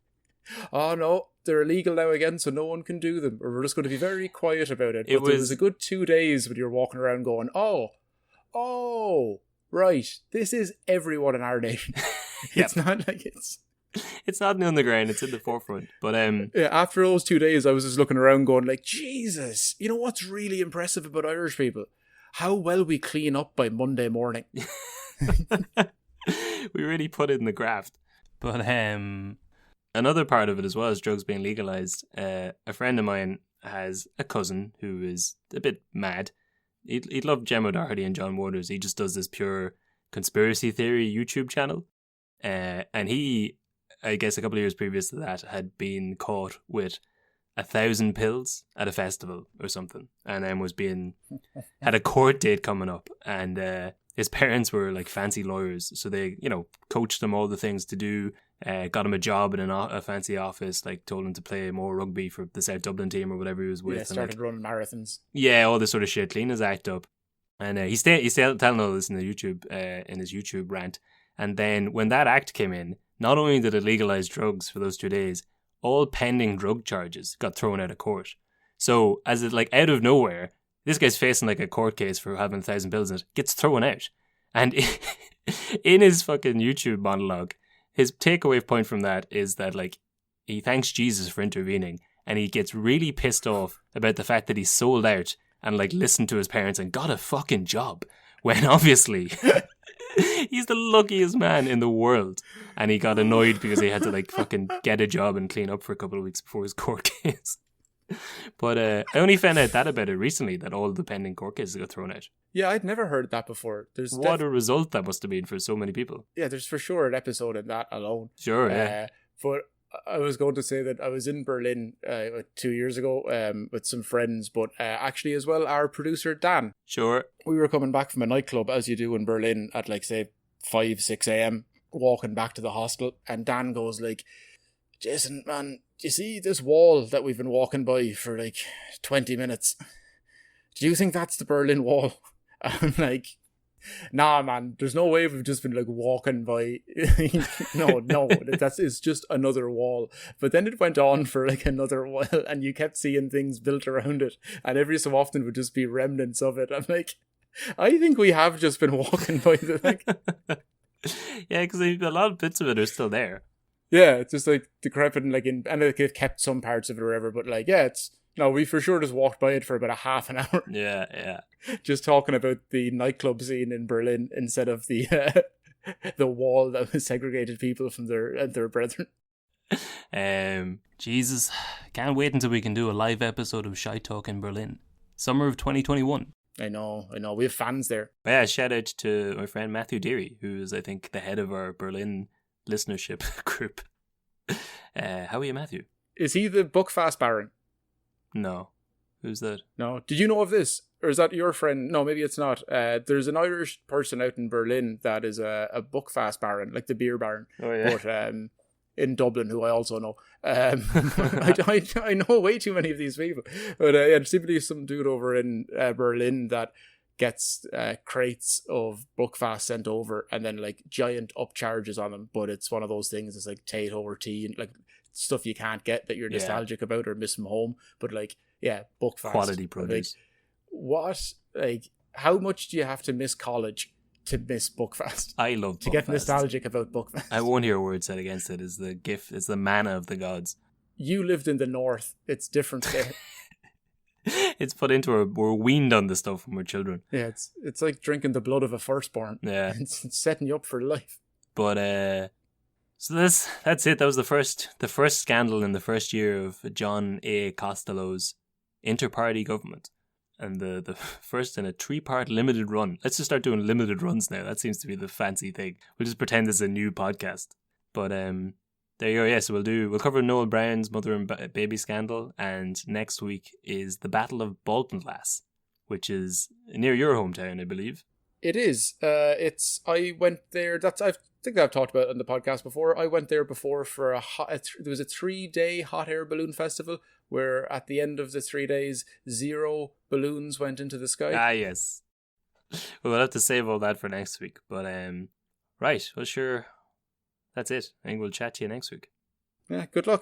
oh no, they're illegal now again, so no one can do them, or we're just going to be very quiet about it. But there was a good 2 days when you're walking around going, oh, right, this is everyone in our nation. It's not like it's not in the underground, it's in the forefront. But yeah, after those 2 days, I was just looking around going like, Jesus, you know what's really impressive about Irish people? How well we clean up by Monday morning. We really put it in the graft. But another part of it as well is drugs being legalised. A friend of mine has a cousin who is a bit mad. He'd love Gemma Doherty and John Waters. He just does this pure conspiracy theory YouTube channel. And he, I guess a couple of years previous to that, had been caught with 1,000 pills at a festival or something, and then had a court date coming up, and his parents were like fancy lawyers, so they, coached him all the things to do, got him a job in a fancy office, like told him to play more rugby for the South Dublin team or whatever he was with. Yeah, started running marathons. Yeah, all this sort of shit, clean his act up, and he's telling all this in his YouTube rant. And then when that act came in, not only did it legalize drugs for those 2 days, all pending drug charges got thrown out of court. So, as it like out of nowhere, this guy's facing like a court case for having 1,000 pills in it, gets thrown out. And in his fucking YouTube monologue, his takeaway point from that is that like he thanks Jesus for intervening, and he gets really pissed off about the fact that he sold out and like listened to his parents and got a fucking job, when obviously he's the luckiest man in the world, and he got annoyed because he had to like fucking get a job and clean up for a couple of weeks before his court case. But I only found out that about it recently, that all the pending court cases got thrown out. Yeah, I'd never heard that before. What a result that must have been for so many people. Yeah, there's for sure an episode in that alone. Sure, yeah. But I was going to say that I was in Berlin 2 years ago with some friends, but actually as well, our producer Dan. Sure. We were coming back from a nightclub, as you do in Berlin, at like, say, 5, 6 a.m, walking back to the hostel, and Dan goes like, Jason, man, do you see this wall that we've been walking by for like 20 minutes? Do you think that's the Berlin Wall? I'm like, nah, man, there's no way we've just been like walking by. no, it's just another wall. But then it went on for like another while, and you kept seeing things built around it, and every so often would just be remnants of it. I'm like, I think we have just been walking by the like. Yeah, because a lot of bits of it are still there. Yeah, it's just like decrepit and like and they've kept some parts of it or whatever, but like, yeah, we for sure just walked by it for about a half an hour. Yeah. Just talking about the nightclub scene in Berlin instead of the the wall that was segregated people from their brethren. Jesus, can't wait until we can do a live episode of Shy Talk in Berlin. Summer of 2021. I know. We have fans there. Yeah, shout out to my friend Matthew Deary, who is, I think, the head of our Berlin listenership group. How are you, Matthew? Is he the Buckfast Baron? No. Who's that? No. Did you know of this? Or is that your friend? No, maybe it's not. There's an Irish person out in Berlin that is a Buckfast Baron, like the beer baron. Oh, yeah. But in Dublin, who I also know. I know way too many of these people. But there's simply some dude over in Berlin that gets crates of Buckfast sent over, and then like giant upcharges on them. But it's one of those things. It's like Tate over tea and like stuff you can't get that you're nostalgic about or miss from home. But like, yeah, Buckfast, quality produce. How much do you have to miss college to miss Buckfast? I love to Buckfast. Get nostalgic about Buckfast. I won't hear a word said against it. It's the gift. It's the manna of the gods. You lived in the north. It's different there. It's put into we're weaned on the stuff when we're children. Yeah, it's like drinking the blood of a firstborn. Yeah, it's setting you up for life. But so that's it. That was the first scandal in the first year of John A. Costello's inter-party government, and the first in a 3-part limited run. Let's just start doing limited runs now. That seems to be the fancy thing. We'll just pretend it's a new podcast. But there you go. Yeah, so we'll cover Noel Brown's mother and baby scandal, and next week is the Battle of Baltinglass, which is near your hometown, I believe. It is. I went there. I think I've talked about it on the podcast before. I went there before for there was a 3-day hot air balloon festival where at the end of the 3 days, 0 balloons went into the sky. Ah, yes. We'll have to save all that for next week. But right, well, sure. That's it. I think we'll chat to you next week. Yeah, good luck.